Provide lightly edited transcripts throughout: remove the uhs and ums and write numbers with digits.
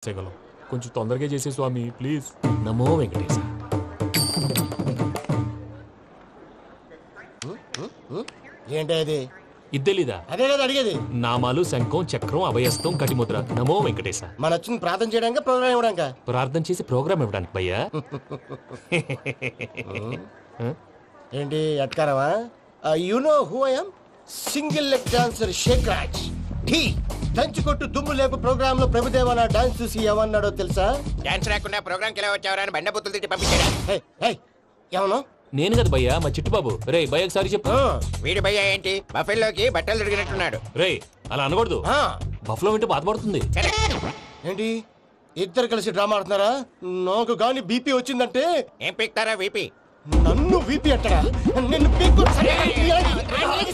చేయగలం కొంచెం తొందరగా చేసే స్వామి ప్లీజ్. నమో వెంకటేశ. ఏంటి అది? ఇద్దెలీదా? అదే కదా అడిగేది. నామాలు శంఖం చక్రం అభయస్తం కటిముద్ర. నమో వెంకటేశ. మన వచ్చింది ప్రార్థన చేయడానికి, ప్రోగ్రామ్ ఇవ్వడానిక? ప్రార్థన చేసి ప్రోగ్రామ్ ఇవ్వడానికి భయ్యా. ఏంటి ఎట్కారమా? You know who I am? Single leg dancer Shaik Raj. టీ దంచి కొట్టు దుమ్ము లేపు ప్రోగ్రామ్ లో ప్రభుదేవ నా డాన్స్ చూసి ఏమన్నాడో తెలుసా? డాన్స్ రాకుండా ప్రోగ్రామ్ కి ఎలా వచ్చావరా అని బండ బుద్ధులు తిట్టి పంపించారా? ఏమన్నా? నేను కదా భయ్యా, మా చిట్టుబాబు. రే భయ్య ఒకసారి చెప్పు. వీడి భయ్య ఏంటి బఫెల్లోకి బట్టలు తిరిగినట్టున్నాడు. రే అలా అనకూడదు, బఫ్లో వింటే బాధపడుతుంది. ఏంటి ఇద్దరు కలిసి డ్రామా ఆడుతున్నారా? నాకు గాని బీపీ వచ్చిందంటే ఏం పీక్తారా వీపీ? నన్ను బీపీ అట్టడా? నిన్ను పీక్కు.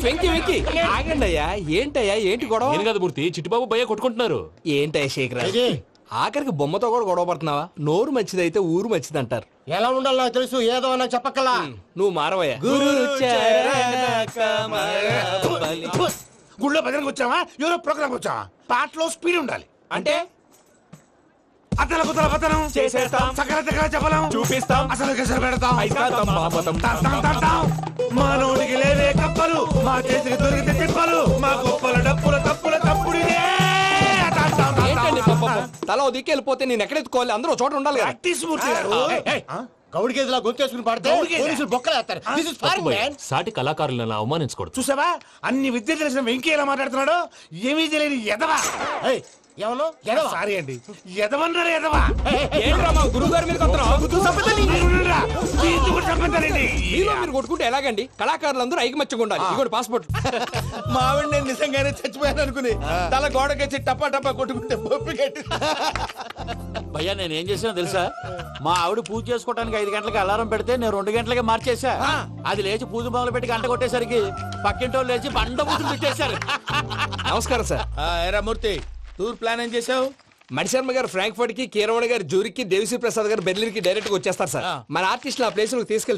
వెంకీ వెంకీ ఆగండి అయ్యా. ఏంటయ్యా ఏంటి గొడవ? నేను కదా మూర్తి, చిట్టుబాబు భయ్య కొట్టుకుంటున్నారు. ఏంటయ్యా శేఖర్, ఆఖరికి బొమ్మతో కూడా గొడవ పడుతున్నావా? నోరు మంచిదైతే ఊరు మంచిది అంటారు. ఎలా ఉండాలి నాకు తెలుసు, ఏదో నాకు చెప్పక్కలా. నువ్వు మారవయ్యా. గుళ్ళో భజనకు వచ్చావా? ఎవరో ప్రోగ్రామ్ వచ్చావా? పాటలో స్పీడ్ ఉండాలి. అంటే అతల కుతల పతనం చేసేస్తాం, సకల దగ్గర చెప్పలేం, చూపిస్తాం, అసలు గసలు పెడతాం, అయితాం, బాపతం. తంతాం తంతాం. మానవుడికి లేవే కప్పలు, మా చేతికి దొరికితే తిప్పలు, మా గొప్పల డప్పుల తప్పుల తప్పుడిదే. ఏంటండి పాపం? తల ఓ దిక్కు వెళ్ళిపోతే నేను ఎక్కడెత్తుకోవాలి? అందరూ ఒక చోట ఉండాలి కదా. ప్రాక్టీస్ మూర్తి గారు. గౌడి గేదెలా గొంతేసుకుని పాడితే పోలీసులు బొక్కలు వేస్తారు. This is foreign, man. సాటి కళాకారులను అవమానించకూడదు. చూసావా అన్ని విద్య తెలిసిన వెంకీ ఎలా మాట్లాడుతున్నాడు? ఏమీ తెలియని ఎదవా. ఏమన్నా? సారీ అండి, ఎదవన్నారు ఎదవా. ఏంట్రా మా గురువు గారి మీద మీరు కొట్టుకుంటే ఎలాగండి? కళాకారులందరూ ఐకమత్యంగా ఉండాలి. ఇదిగోండి పాస్పోర్ట్. మా ఆవిడ నేను నిజంగానే చచ్చిపోయాను అనుకుని తల గోడకొచ్చి టపా టపా కొట్టుకుంటే బొప్పి కట్టి. భయ్యా నేనేం చేసినా తెలుసా? మా ఆవిడ పూజ చేసుకోవడానికి 5 గంటలకి అలారం పెడితే నేను 2 గంటలకి మార్చేసా. అది లేచి పూజ మొదలు పెట్టి గంట కొట్టేసరికి పక్కింటి వాళ్ళు లేచి బండ పూజలు పెట్టేశారు. నమస్కారం సార్. ఏరా మూర్తి, టూర్ ప్లాన్ ఏం చేసావు? మణిశర్మ గారు ఫ్రాంక్ఫర్ట్ కి, కీరవాణి గారు జూరిక్ కి, దేవిశ్రీ ప్రసాద్ గారు బెర్లిన్ కి డైరెక్ట్ గా వచ్చేస్తారు సార్. మన ఆర్టిస్ట్ ఆ ప్లేస్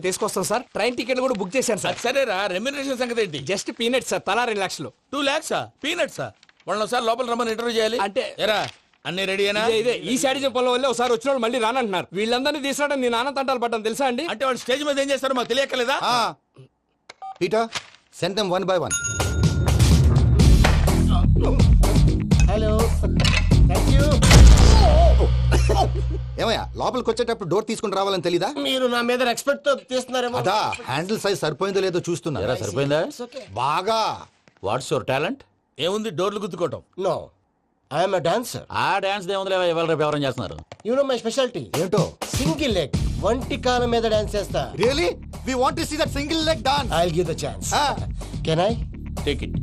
తీసుకొస్తాం సార్. ట్రైన్ టికెట్ కూడా బుక్ చేశాను సార్. సరేరా, రెమ్యూనరేషన్ సంగతి ఏంటి? జస్ట్ పీనట్ సార్, తలా 2 లక్షలు. 2 lakhs పీనట్సా? వాళ్ళని ఒకసారి లోపల రమ్మని ఇంటర్వ్యూ చేయాలి. అంటే ఎరా అన్ని రెడీయేనా? ఇదే ఈ శాడిజం పొలం వల్ల ఒకసారి వచ్చిన వాళ్ళు మళ్ళీ రానంటున్నారు. వీళ్ళందరినీ తీసుకురావడం నేను నాన్న తంటాలు పడ్డాను తెలుసా అండి? అంటే వాళ్ళు స్టేజ్ మీద ఏం చేస్తారో మాకు తెలియక్కలేదా? Peter, send them one by one. Hello, thank you. ఏమయ్యా లోపలికి వచ్చేటప్పుడు డోర్ తీసుకుని రావాలని తెలీదా? మీరు నా మీద ఎక్స్పెక్ట్ తో తీస్తున్నారేమో. అదా హ్యాండిల్ సైజ్ సరిపోయిందో లేదో చూస్తున్నా. ఎరా సరిపోయిందా? బాగా. What's your talent? ఏముంది డోర్లు గుద్దుకోవటం. No, I'm a dancer. ఆ డాన్స్ దేవుందిలే, ఇవాళ రేపు ఎవరైనా చేస్తున్నారు. You know my speciality. ఏంటో? సింగిల్ లెగ్, వంటి కాలం మీద డాన్స్ చేస్తా. Really we want to see that single leg dance. I will give the chance. Can I? Take it.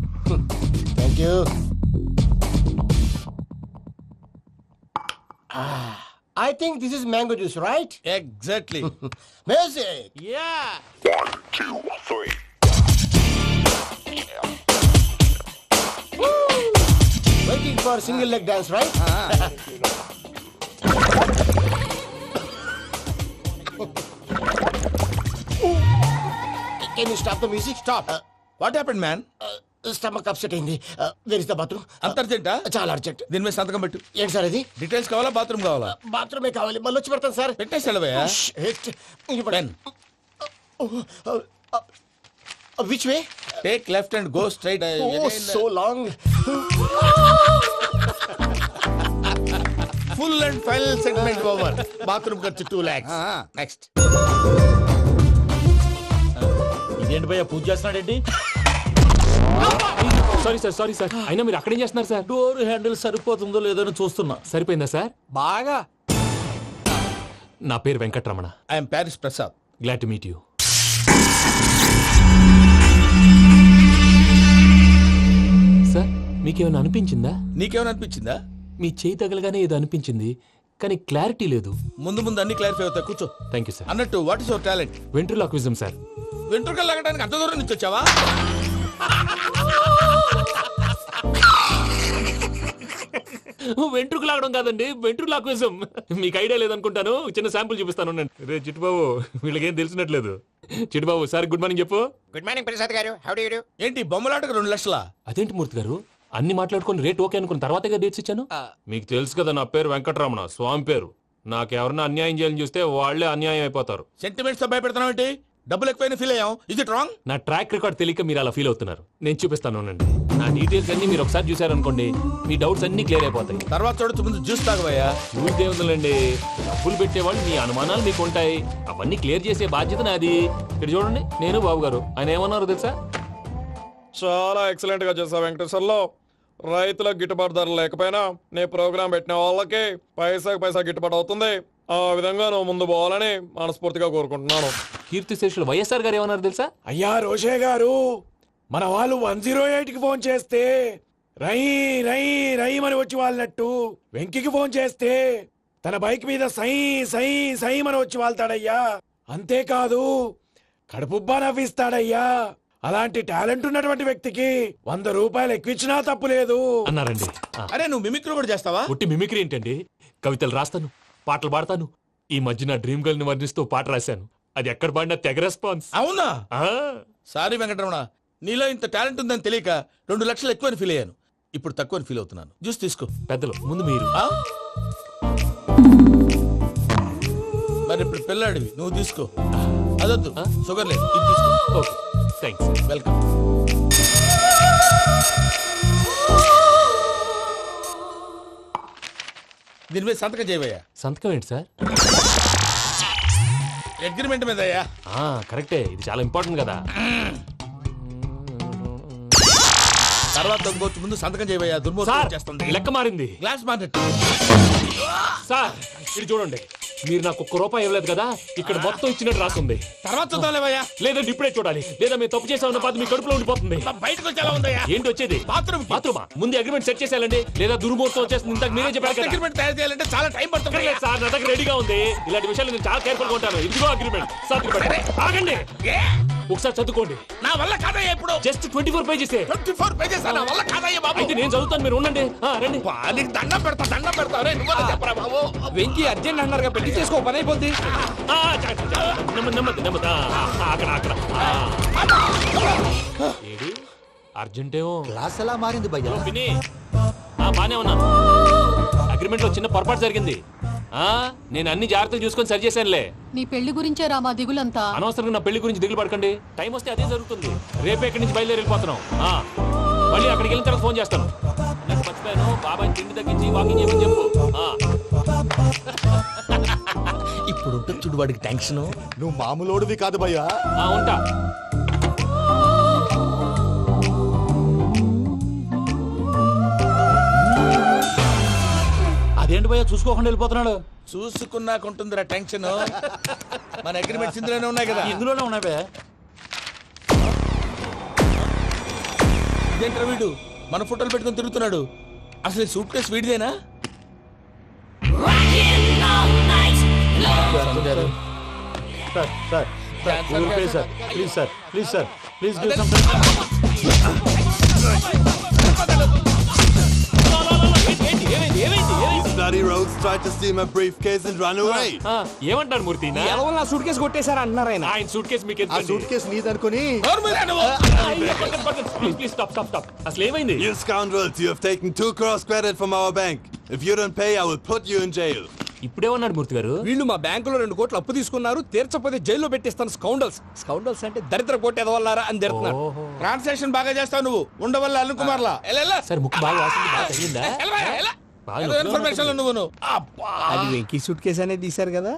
Thank you. I think this is mango juice, right? Exactly. Music. Yeah. Waiting for single leg dance, right? Can you stop the music? Stop. What happened man? Stomach upset అయింది. Where is the bathroom? అంత అర్జెంటా? చాలా urgent. దీని మీద సంతకం పెట్టు. ఏంటి sir ఇది? Details కావాలా బాత్రూమ్ కావాలా? బాత్రూమే కావాలి, మళ్ళీ వచ్చి పెడతాను సార్. పెట్టేసి వెళ్ళవయ్యా. Pen. Which way? Take left and go straight. Oh, so long. Full and final segment over. Bathroom ఖర్చు 2 lakhs. నెక్స్ట్. ఇదేంటి భయ్యా పూజ చేస్తున్నాడేంటి? Sorry sir. అయినా మీరు అక్కడేం చేస్తున్నారు సార్? డోర్ హ్యాండిల్ సరిపోతుందో లేదో అని చూస్తున్నా. సరిపోయిందా సార్? బాగా. నా పేరు Venkataramana. I'm Paris Prasad. Glad to meet you. Sir మీకేమైనా అనిపించిందా? నీకేమైనా అనిపించిందా? మీ చేయి తగలగానే ఏదో అనిపించింది, కానీ క్లారిటీ లేదు. ముందు అన్ని క్లారిఫై అవుతాయి, కూర్చో. Thank you sir. అన్నట్టు what is your talent? Ventriloquism sir. వెంట్రుకలు లాగడానికి అంత దూరం నుంచి వచ్చావా? వెంట్రుకు లాగడం కాదండి, వెంట్రులాక్విజం. మీకు ఐడియా లేదనుకుంటాను, చిన్న శాంపుల్ చూపిస్తాను. రే చిట్టుబాబు, వీళ్ళకేం తెలిసినట్లేదు. చిట్టుబాబు సార్ గుడ్ మార్నింగ్ చెప్పు. Good morning Prasad garu. How do you do? ఏంటి బొమ్మలాటకు 2 లక్షలా? అదేంటి మూర్తి గారు, అన్ని మాట్లాడుకుని రేట్ ఓకే అనుకున్న తర్వాతగా డేట్స్ ఇచ్చాను. మీకు తెలుసు కదా నా పేరు వెంకటరమణ, స్వామి పేరు. నాకెవరన్నా అన్యాయం చేయాలని చూస్తే వాళ్ళే అన్యాయం అయిపోతారు. సెంటిమెంట్స్ తో భయపెడతావు ఏంటి? డబ్బులు ఎక్కువైనా ఫీల్ అయ్యాం. ఇది రాంగ్. నా ట్రాక్ రికార్డ్ తెలియక మీరు అలా ఫీల్ అవుతున్నారు. నేను చూపిస్తాను ఉండండి. నా డీటెయిల్స్ అన్ని మీరు ఒకసారి చూసారనుకోండి, మీ డౌట్స్ అన్ని క్లియర్ అయిపోతాయి. తర్వాత చూడొచ్చు, ముందు జ్యూస్ తాగబోయా. చూస్ దేవుందండి, డబ్బులు పెట్టేవాళ్ళు మీ అనుమానాలు మీకు ఉంటాయి. అవన్నీ క్లియర్ చేసే బాధ్యత నాది. ఇక్కడ చూడండి, నేను బాబు గారు. ఆయన ఏమన్నారు తెలుసా? చాలా ఎక్సలెంట్ గా చేసావు వెంకటేశ్వర్లో. రైతులకు గిట్టుబాటు ధర లేకపోయినా నీ ప్రోగ్రాం పెట్టిన వాళ్ళకి పైసాకి పైసా గిట్టుబాటు అవుతుంది. ఆ విధంగా నువ్వు ముందు పోవాలని మనస్ఫూర్తిగా కోరుకుంటున్నాను. కీర్తి శేషులు వైఎస్ఆర్ గారు ఏమన్నారు తెలుసా? అయ్యా రోషే గారు, మన వాళ్ళు 108కి ఫోన్ చేస్తే రై రై రై అని వచ్చి వాళ్ళనట్టు, వెంకికి ఫోన్ చేస్తే తన బైక్ మీద సై సై సై అని వచ్చి వాళ్తాడయ్యా. అంతేకాదు కడుపుబ్బా నవ్విస్తాడయ్యా. అలాంటి టాలెంట్ ఉన్నటువంటి వ్యక్తికి 100 రూపాయలు ఎక్కువిచ్చినా తప్పు లేదు అన్నారండి. అరే నువ్వు మిమిక్రీ కూడా చేస్తావా? పుట్టి మిమిక్రీ ఏంటండి? కవితలు రాస్తాను, పాటలు పాడతాను. ఈ మధ్య నా డ్రీమ్ గర్ల్ ని వర్ణిస్తూ పాట రాశాను. అది ఎక్కడ పాడినా తెగ రెస్పాన్స్. అవునా? ఆ, సారీ వెంకటరమణ, నీలో ఇంత టాలెంట్ ఉందని తెలియక 2 లక్షలు ఎక్కువని ఫీల్ అయ్యాను. ఇప్పుడు తక్కువని ఫీల్ అవుతున్నాను. జ్యూస్ తీసుకో. పెద్దలు ముందు మీరు. ఆ? మరి ఇప్పుడు పిల్లాడివి, నువ్వు తీసుకో. అదొద్దు, షుగర్ లేదు, ఇది తీసుకో. Okay, thanks. వెల్కమ్. దీని మీద సంతకం చేయవయ్యా. సంతకం ఏంటి సార్? అగ్రిమెంట్ మీద అయ్యా. కరెక్టే, ఇది చాలా ఇంపార్టెంట్ కదా. తర్వాత ఇంకొచ్చి ముందు సంతకం చేయవయ్యా. సార్, దుర్మోహం చేస్తుంది. లెక్క మారింది. Glass market. సార్ ఇది చూడండి, మీరు నాకు 1 రూపాయి ఇవ్వలేదు కదా, ఇక్కడ మొత్తం ఇచ్చినట్టు రాస్తుంది. తర్వాత చూద్దాంలేవయ్యా. లేదంటే ఇప్పుడే చూడాలి, లేదా మీరు తప్పు చేసామన్న బాధ మీ కడుపులో ఉండిపోతుంది. బయటకు వచ్చేలా ఉందయ్యా. ఏంటి వచ్చేది? బాత్రూమ్ బాత్రూమా? ముందు అగ్రిమెంట్ సెట్ చేసేయాలండి, లేదా దుర్మూర్తం వచ్చేస్తుంది. ఇంతకు మీరే చెప్పారు కదా. అగ్రిమెంట్ తయారు చేయాలంటే చాలా టైం పడుతుంది. లేదు సార్, నా దగ్గర రెడీగా ఉంది. ఇలాంటి విషయాలు నేను చాలా కేర్ఫుల్ గా ఉంటాను. ఇదిగో అగ్రిమెంట్. ఆగండి, ఒకసారి చదువుకోండి. నా వల్ల కాదయ్యా. ఇప్పుడు జస్ట్ 24 పేజెస్. 24 పేజెస్ నా వల్ల కాదయ్యా బాబు. అయితే నేను చదువుతాను, మీరు ఉండండి. రండి. నీకు దండం పెడతా, దండం పెడతా. రే, నువ్వు చెప్పరా బాబు. వెంకీ అర్జెంట్ అన్నారుగా, పెళ్లి చేసుకో, పని అయిపోద్ది. నెమ్మది నెమ్మది నెమ్మది. అక్కడ అక్కడ. ఏడి అర్జెంటేమో. క్లాస్ ఎలా మారింది భయ్యా? పిన్ని, బానే ఉన్నాను. అగ్రిమెంట్ లో చిన్న పొరపాటు జరిగింది. నేను అన్ని జాగ్రత్తలు చూసుకొని సరి చేశానులే. నీ పెళ్లి గురించే రామా దిగులంతా. అనవసరంగా నా పెళ్లి గురించి దిగులు పడకండి. టైం వస్తే అదే జరుగుతుంది. రేపే ఇక్కడి నుంచి బయలుదేరి వెళ్ళిపోతున్నాం. మళ్ళీ అక్కడికి వెళ్ళిన తర్వాత ఫోన్ చేస్తాను. నాకు మర్చిపోయాను, బాబాయ్ తిండి తగ్గించి వాకింగ్ చేయమని చెప్పు. ఇప్పుడు ఉంటుంది చూడు వాడికి టెన్షన్. నువ్వు మామూలోడివి కాదు భయ్యా. ఉంటా. అదేంటి భయ్యా చూసుకోకుండా వెళ్ళిపోతున్నాడు? చూసుకున్నాకుంటుందిరా టెన్షన్. మన అగ్రిమెంట్స్ ఇందులోనే ఉన్నాయి కదా. ఇందులోనే ఉన్నాయి భయ్యా. ఇదేంట్రా వీడు మన ఫోటోలు పెట్టుకొని తిరుగుతున్నాడు? అసలు సూట్ కేసు వీడిదేనా? Bloody rogues tried to steal my briefcase and run away. ఏమంటారు మూర్తి? ఎవరో నా సూట్ కేసు కొట్టేశారు అంటున్నారు ఆయన. ఆయన సూట్ కేసు మీకు ఆ సూట్ కేసు నీదనుకుని ప్లీజ్ స్టాప్ స్టాప్ స్టాప్. అసలు ఏమైంది? You scoundrels, you have taken 2 crores credit from our bank. If you don't pay, I will put you in jail. ఇప్పుడేమన్నాడు మూర్తి గారు? వీళ్ళు మా బ్యాంకులో 2 కోట్లు అప్పు తీసుకున్నారు, తీర్చకపోతే జైల్లో పెట్టిస్తాను. స్కౌండల్స్. స్కౌండల్స్ అంటే దరిద్ర కొట్టేదవల్లారా అని తిడుతున్నారు. ట్రాన్సాక్షన్ బాగా చేస్తావు నువ్వు. ఉండవల్ల అల్లు కుమార్లా. సార్ ముక్కు బాగా వాసింది, బాగా తగ్గిందా? ఇన్ఫర్మేషన్ నువ్వు. అది వెంకీ సూట్ కేసు అనేది తీశారు కదా,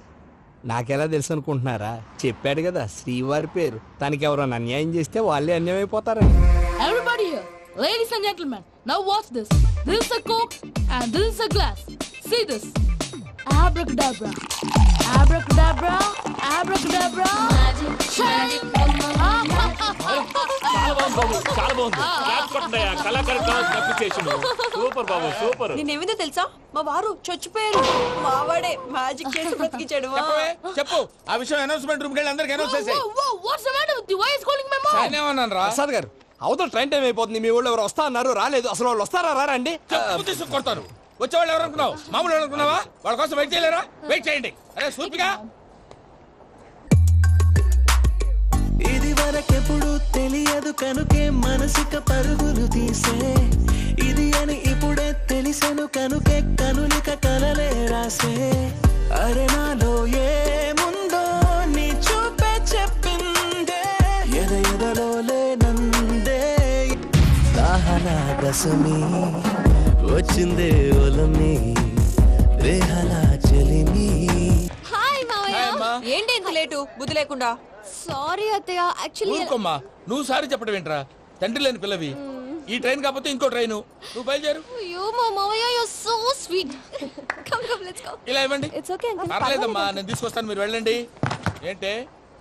నాకెలా తెలుసు అనుకుంటున్నారా? చెప్పాడు కదా శ్రీవారి పేరు. తనకి ఎవరైనా అన్యాయం చేస్తే వాళ్ళే అన్యాయం అయిపోతారని. Everybody here, ladies and gentlemen, now watch this. This is a coke and this is a glass. See this. Abracadabra, abracadabra, abracadabra. Magic. చాలా బాగుంది బాబు, చాలా బాగుంది. క్లాస్ కొట్టండియా, కళాకారు అప్లికేషన్. సూపర్ బాబు, సూపర్. నేనేమిందో తెలుసా, మా వారు చచ్చిపోయారు. మావాడే మ్యాజిక్ చేసి బ్రతికించాడు. చెప్పు ఆ విషయం. అనౌన్స్మెంట్ రూమ్ కెళ్ళి అందరికి అనౌన్స్ చేసేయ్. What's the matter with you? Why is calling my mom? నేనేమన్నాను రా? ప్రసాద్ గారు, అవతల ట్రైన్ టైం అయిపోతుంది. మీ వాళ్ళు ఎవరు వస్తా అన్నారు, రాలేదు. అసలు వాళ్ళు వస్తారా రారా అండి? చెప్పు తీసుకు కొడతారు. వచ్చేవాళ్ళు ఎవరు అనుకున్నావు? మామూలు ఎవరు అనుకున్నావా? వాళ్ళ కోసం వెయిట్ చేయలేరా? వెయిట్ చేయండి. అరే సూపిగా. ఇది వరకెప్పుడు తెలియదు కనుకే మనసుక పరుగులు తీసే ఇది అని ఇప్పుడే తెలిసెను కనుకే కనులిక కలలే రాసే అరే నాలో ఏముందో నీ చూపే చెప్పిందే ఎదలో లేనందే దాహనా దశమి వచ్చిందే ఒలమి రేహలా చెలిమి. హాయ్ మావయ్య ఏంటి ఇంత లేటు బుద్ధి లేకుండా సారీ అత్తయ్య యాక్చువల్లీ ఊరుకోమ్మా నువ్వు సారి చెప్పడం ఏంట్రా తండ్రి లేని పిల్లవి ఈ ట్రైన్ కాకపోతే ఇంకో ట్రైన్ నువ్వు బయలుదేరు అయ్యో మా మావయ్య you are so sweet come let's go ఇలా ఇవ్వండి ఇట్స్ ఓకే అంకుల్ పర్లేదమ్మా నేను తీసుకొస్తాను మీరు వెళ్ళండి ఏంటే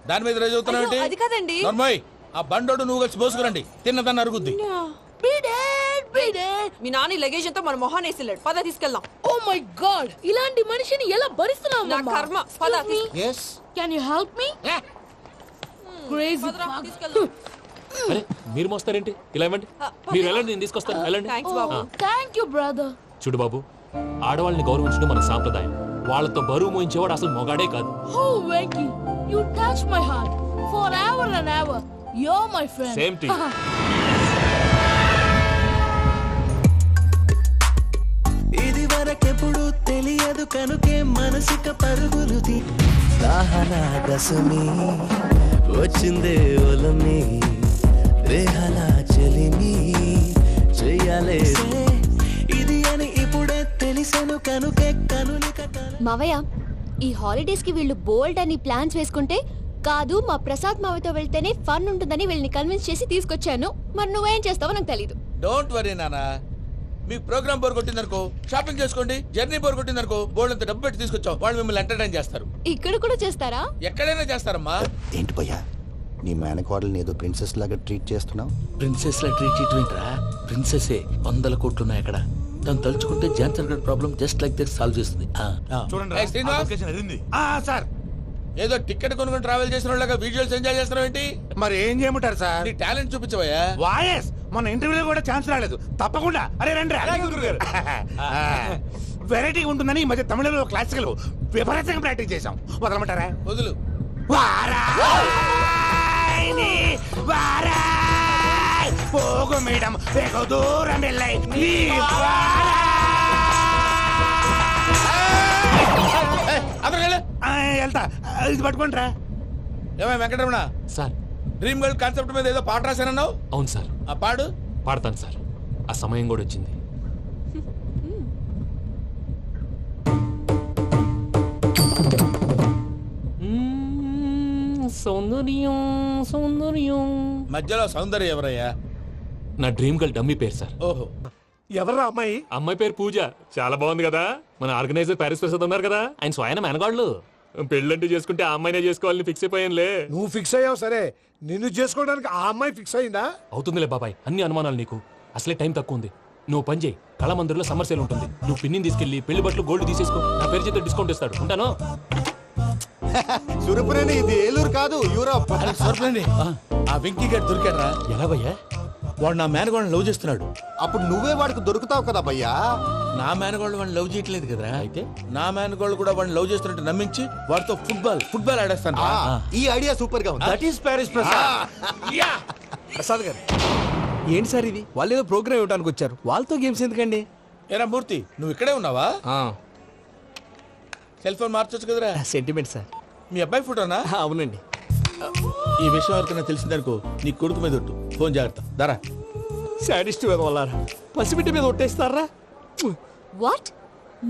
దాని మీద రోజు అవుతున్నావు అది కాదండి నర్మోయ్ ఆ బండోడు నువ్వు కలిసి పోసుకురండి తిన్నదాన్ని అరుగుద్ది మీ నాని లగేజ్ అంతా మన మొహాన్ వేసిల్లాడు పద తీసుకెళ్దాం ఓ మై గాడ్ ఇలాంటి మనిషిని ఎలా భరిస్తున్నావు నా కర్మ పద can you help me crazy తీసుకెళ్దాం అరే మీరు మోస్తారేంటి ఇలా ఇవ్వండి మీరు వెళ్ళండి నేను తీసుకొస్తాను వెళ్ళండి thanks Babu thank you brother చూడు బాబు ఆడవాళ్ళని గౌరవించడం మన సాంప్రదాయం వాళ్ళతో బరువు మోయించేవాడు అసలు మొగాడే కాదు oh Venky you touch my heart for ever and ever you are my friend same to ఇది వరకెప్పుడు తెలియదు కనుకే మనసిక పరుగులుది దాహనా దశమి వచ్చిందే ఒలమి రేహలా చెలిమి చెయ్యాలే ఇది అని ఇప్పుడే తెలిసెను కనుకే కనులిక మావయ్య ఈ హాలిడేస్ కి వీళ్ళు బోల్డ్ అని ప్లాన్స్ వేసుకుంటే కాదు మా ప్రసాద్ మావయ్యతో వెళ్తేనే ఫన్ ఉంటుందని వీళ్ళని కన్విన్స్ చేసి తీసుకొచ్చాను మరి నువ్వేం చేస్తావో నాకు తెలీదు డోంట్ వరీ నానా మీకు ప్రోగ్రామ్ బోర్ కొట్టిందనుకో షాపింగ్ చేసుకోండి జర్నీ బోర్ కొట్టిందనుకో బోర్డు అంత డబ్బు పెట్టి తీసుకొచ్చాం వాళ్ళు మిమ్మల్ని ఎంటర్టైన్ చేస్తారు ఇక్కడ కూడా చేస్తారా ఎక్కడైనా చేస్తారమ్మా ఏంటి భయ్యా నీ మేనకోడల్ని ఏదో ప్రిన్సెస్ లాగా ట్రీట్ చేస్తున్నావు? ప్రిన్సెస్ లా ట్రీట్ చేయటమేంట్రా ప్రిన్సెసే 100 కోట్లు ఉన్నాయి అక్కడ తను తలుచుకుంటే జాన్సన్ గడ్ problem just like that solve చేస్తుంది చూడండి సార్ ఏదో టికెట్ కొనుక్కొని ట్రావెల్ చేసిన వాళ్ళగా వీడియోస్ ఎంజాయ్ చేస్తున్నావు ఏంటి మరి ఏం చేయమంటారు సార్? నీ టాలెంట్ చూపించవయ్యా వాయస్ మన ఇంటర్వ్యూలో కూడా ఛాన్స్ రాలేదు తప్పకుండా అరే రండి వెరైటీ ఉంటుందని ఈ మధ్య తమిళలో క్లాసికల్ విపరీతంగా ప్రాక్టీస్ చేసాం వదలమంటారా? వదులు పోగు మేడం వెగు దూరం వెళ్ళాయి వెళ్తా ఇది పట్టుకుంటారా ఏమై Venkataramana sir dream girl concept మీద ఏదో పాట రాశానన్నావు అవును సార్ ఆ పాడు పాడతాను సార్ ఆ సమయం కూడా వచ్చింది సౌందర్యం సౌందర్యం మధ్యలో సౌందర్యం ఎవరయ్యా నా డ్రీమ్ గర్ల్ డమ్మీ పేరు సార్ ఓహో ఎవరా అమ్మాయి? అమ్మాయి పేరు పూజ చాలా బాగుంది కదా మన ఆర్గనైజర్ ప్యారిస్ ప్రసాద్ ఉన్నారు కదా ఆయన స్వయం మెనగాళ్ళు పెళ్ళంటూ చేసుకుంటే ఆ అమ్మాయినే చేసుకోవాలని ఫిక్స్ అయిపోయానులే నువ్వు ఫిక్స్ అయ్యావు సరే నిన్ను చేసుకోవడానికి ఆ అమ్మాయి ఫిక్స్ అయిందా? అవుతుందిలే బాబాయ్ అన్ని అనుమానాలు నీకు అసలే టైం తక్కువ ఉంది నువ్వు పని చేయి కళామందిర్లో సమ్మర్ సేల్ ఉంటుంది నువ్వు పిన్నిని తీసుకెళ్లి పెళ్లి బట్టలు గోల్డ్ తీసేసుకో నా పేరు చేత డిస్కౌంట్ ఇస్తాడు ఉంటాను సురపురేని ఇది ఏలూరు కాదు యూరోప్. ఆ వెంకీ గారు దొరికాడరా ఎలా భయ్యా వాడు నా మేనగోళ్ళని లవ్ చేస్తున్నాడు అప్పుడు నువ్వే వాడికి దొరుకుతావు కదా భయ్యా. నా మేనగోళ్ళు వాడిని లవ్ చేయట్లేదు కదరా అయితే నా మేనగోళ్ళు కూడా వాడిని లవ్ చేస్తున్నట్టు నమ్మించి వాడితో ఫుట్బాల్ ఆడేస్తాను ఈ ఐడియా సూపర్ గా ఉంది. That is Paris Prasad Prasad గారు ఏంటి సార్ ఇది వాళ్ళు ఏదో ప్రోగ్రామ్ ఇవ్వడానికి వచ్చారు వాళ్ళతో గేమ్స్ ఎందుకండి? ఏరా మూర్తి నువ్వు ఇక్కడే ఉన్నావా సెల్ ఫోన్ మార్చొచ్చు కదరా సెంటిమెంట్ సార్. మీ అబ్బాయి ఫోటోనా? అవునండి. ఈ విషయం ఎవరికైనా తెలిసిందనుకో నీ కొడుకు మీద ఒట్టు ఫోన్ జాగ్రత్త దరా సాడిస్ట్ వాళ్ళారా పసిబిడ్డ మీద ఒట్టేస్తారా? వాట్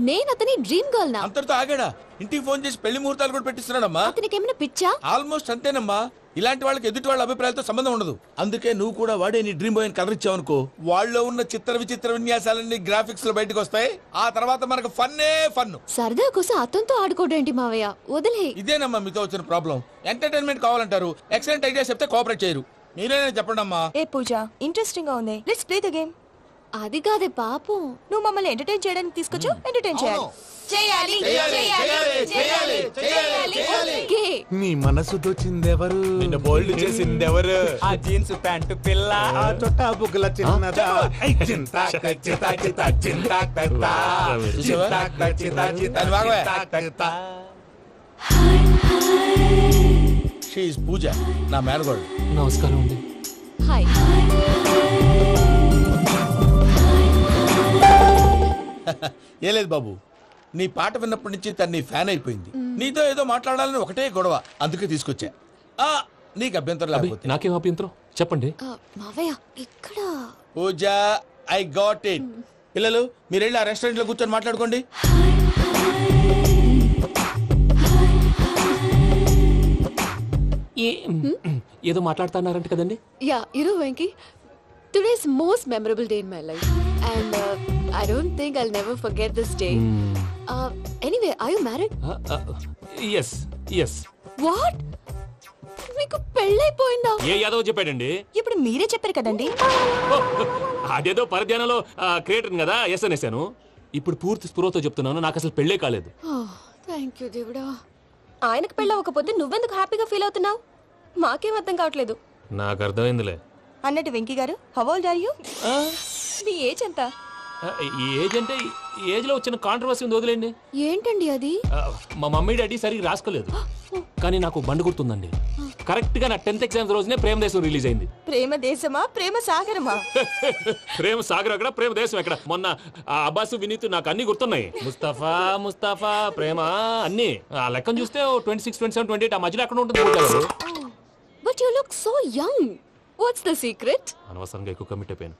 నేను అతని డ్రీమ్ గర్ల్ నా అంతటితో ఆగాడా ఇంటికి ఫోన్ చేసి పెళ్లి ముహూర్తాలు కూడా పెట్టిస్తున్నాడమ్మా అతనికి ఏమైనా పిచ్చా? ఆల్మోస్ట్ అంతేనమ్మా ఇలాంటి వాళ్ళకి ఎదుటి వాళ్ళ అభిప్రాయాలతో సంబంధం ఉండదు అందుకే నువ్వు కూడా వాడే నీ డ్రీమ్ బాయ్ కలర్ ఇచ్చావు అనుకో వాళ్ళలో ఉన్న చిత్ర విచిత్ర విన్యాసాలన్నీ గ్రాఫిక్స్ లో బయటకు వస్తాయి ఆ తర్వాత మనకు ఫన్నే ఫన్ సరదా కోసం అతనితో ఆడుకోవడేంటి మావయ్య వదిలే. ఇదేనమ్మా మీతో వచ్చిన ప్రాబ్లం ఎంటర్టైన్మెంట్ కావాలంటారు ఎక్సలెంట్ ఐడియా చెప్తే కోఆపరేట్ చేయరు మీరేనా చెప్పండి అమ్మా ఏ పూజ ఇంట్రెస్టింగ్ గా ఉంది లెట్స్ ప్లే ద గేమ్ అది కాదే పాపం నువ్వు మమ్మల్ని ఎంటర్టైన్ చేయడానికి తీసుకొచ్చు ఎంటర్టైన్ చేయాలి ఓకే. నీ మనసు దోచిందెవరు? నిన్ను బోల్డ్ చేసిందెవరు? ఆ జీన్స్ ప్యాంటు పిల్ల ఆ చొట్టా బుగ్గల చిన్నదా షీఈ్ పూజ నా మేనగోడు నమస్కారం అండి హాయ్ ఏ లేదు బాబు, నీ పాట విన్నప్పటి నుంచి తను నీ ఫ్యాన్ అయిపోయింది. నీతో ఏదో మాట్లాడాలని ఒకటే గొడవ, అందుకే తీసుకొచ్చా. నీకు అభ్యంతరం లేకపోతే. నాకేం అభ్యంతరం చెప్పండి. మావయ్య ఇక్కడ పూజ, ఐ గాట్ ఇట్. పిల్లలు మీరు వెళ్ళి ఆ రెస్టారెంట్ లో కూర్చొని మాట్లాడుకోండి. ఏదో మాట్లాడుతున్నారంట కదండి. Yeah Venky, today's most memorable day in my life and I don't think I'll never forget this day. Anyway, are you married? yes. What? మీకు పెళ్ళైపోయిందా? ఏ యాదవ్ చెప్పాడండి? ఇప్పుడు మీరే చెప్పారు కదండి. అదేదో పరధ్యానంలో క్రియేటర్ కదా ఎస్ అనేసాను. ఇప్పుడు పూర్తి స్పృహతో చెప్తున్నాను, నాకు అసలు పెళ్ళే కాలేదు. థ్యాంక్ యూ దేవుడా. ఆయనకు పెళ్ళవకపోతే నువ్వెందుకు హ్యాపీగా ఫీల్ అవుతున్నావు? మాకేం అర్థం కావట్లేదు. నాకు అర్థమైందిలే. అన్నట్టు వెంకీ గారు, హౌ ఓల్డ్ ఆర్ యు? మీ ఏజ్ ఎంత? ఏజ్ అంటే ఏజ్ లో వచ్చిన కాంట్రవర్సీ ఉంది, వదిలేండి. ఏంటండి అది? మా మమ్మీ డాడీ సరిగ్గా రాసుకోలేదు, కానీ నాకు బండి గుర్తుందండి. కరెక్ట్ గా నా 10th ఎగ్జామ్స్ రోజునే ప్రేమ దేశం రిలీజ్ అయింది. ప్రేమ దేశమా ప్రేమ సాగరమా? ప్రేమ సాగర్ అక్కడ, ప్రేమ దేశం ఎక్కడ. మొన్న అబ్బాసు వినీత్ నాకు అన్ని గుర్తున్నాయి. ముస్తఫా ప్రేమ అన్ని ఆ లెక్కను చూస్తే 26, 27, 28 ఆ మధ్యలో అక్కడ ఉంటుంది. But you look so young. What's the secret? అనవసరంగా ఎక్కువ కమిట్ అయిపోయాను.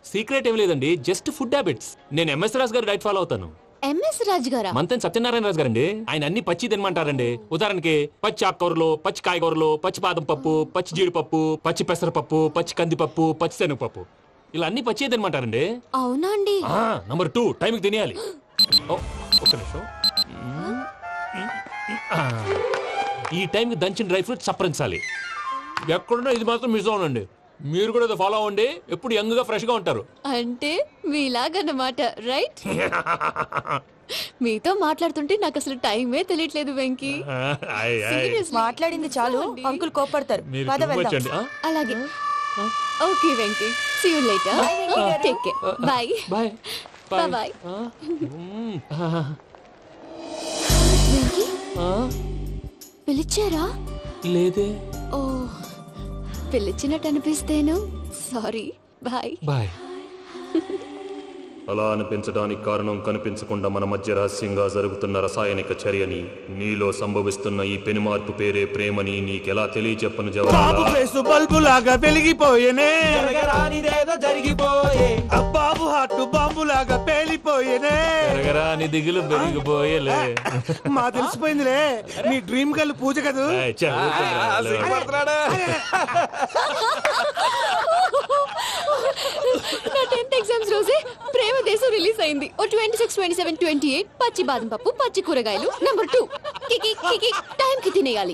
సీక్రెట్ ఏం లేదండి, జస్ట్ ఫుడ్ హ్యాబిట్స్. నేను ఎంఎస్ రాజు గారు డైట్ ఫాలో అవుతాను. ఎంఎస్ రాజు గారా? మంతెన్ సత్యనారాయణ రాజు గారండి. ఆయన అన్ని పచ్చి తినమంటారండి. ఉదాహరణకి పచ్చి ఆకుకూరలు, పచ్చి కాయగూరలు, పచ్చి బాదం పప్పు, పచ్చి జీడిపప్పు, పచ్చి పెసరపప్పు, పచ్చి కందిపప్పు, పచ్చి శనగపప్పు, ఇలా అన్ని పచ్చి తినమంటారండి. అవునా అండి? నంబర్ 2 టైంకి తినేయాలి. ఒక్క నిమిషం. ఈ టైంకి దంచిన డ్రై ఫ్రూట్స్ సప్పరించాలి. ఎక్కడున్నా ఇది మాత్రం మిస్ అవునండి. మీరు కూడా ఇది ఫాలో అవ్వండి, ఎప్పుడు యంగ్ గా ఫ్రెష్ గా ఉంటారు. అంటే మీలాగన్నమాట, రైట్? మీతో మాట్లాడుతుంటే నాకు అసలు టైమే తెలియట్లేదు వెంకీ. మాట్లాడింది చాలు, అంకుల్ కోపడతారు. పద వెళ్దాం. అలాగే. Okay Venky, see you later. Take care. Bye bye bye. Venky పిలిచారా? లేదే. ఓ, పిలిచినట్టు అనిపిస్తేను సారీ. Bye bye. అలా అనిపించడానికి కారణం కనిపించకుండా మన మధ్య రహస్యంగా జరుగుతున్న రసాయనిక చర్యని, నీలో సంభవిస్తున్న ఈ పెనుమార్పు పేరే ప్రేమని నీకెలా తెలియచెప్పను జవాబు. బల్బు లాగా వెలిగిపోయేనే, జరిగిపోయే బాబు హార్ట్ బాంబు లాగా పేలిపోయేనే. నీ దిగులు పెరిగిపోయేలే. మా తెలిసిపోయిందిలే, నీ డ్రీమ్ గర్ల్ పూజ కదా. నా 10th ఎగ్జామ్స్ రోజే ప్రేమ దేశం రిలీజ్ అయింది. 26, 27, 28 పచ్చి బాదం పప్పు, పచ్చి కూరగాయలు. నంబర్ 2 కికి టైం కి తినేయాలి.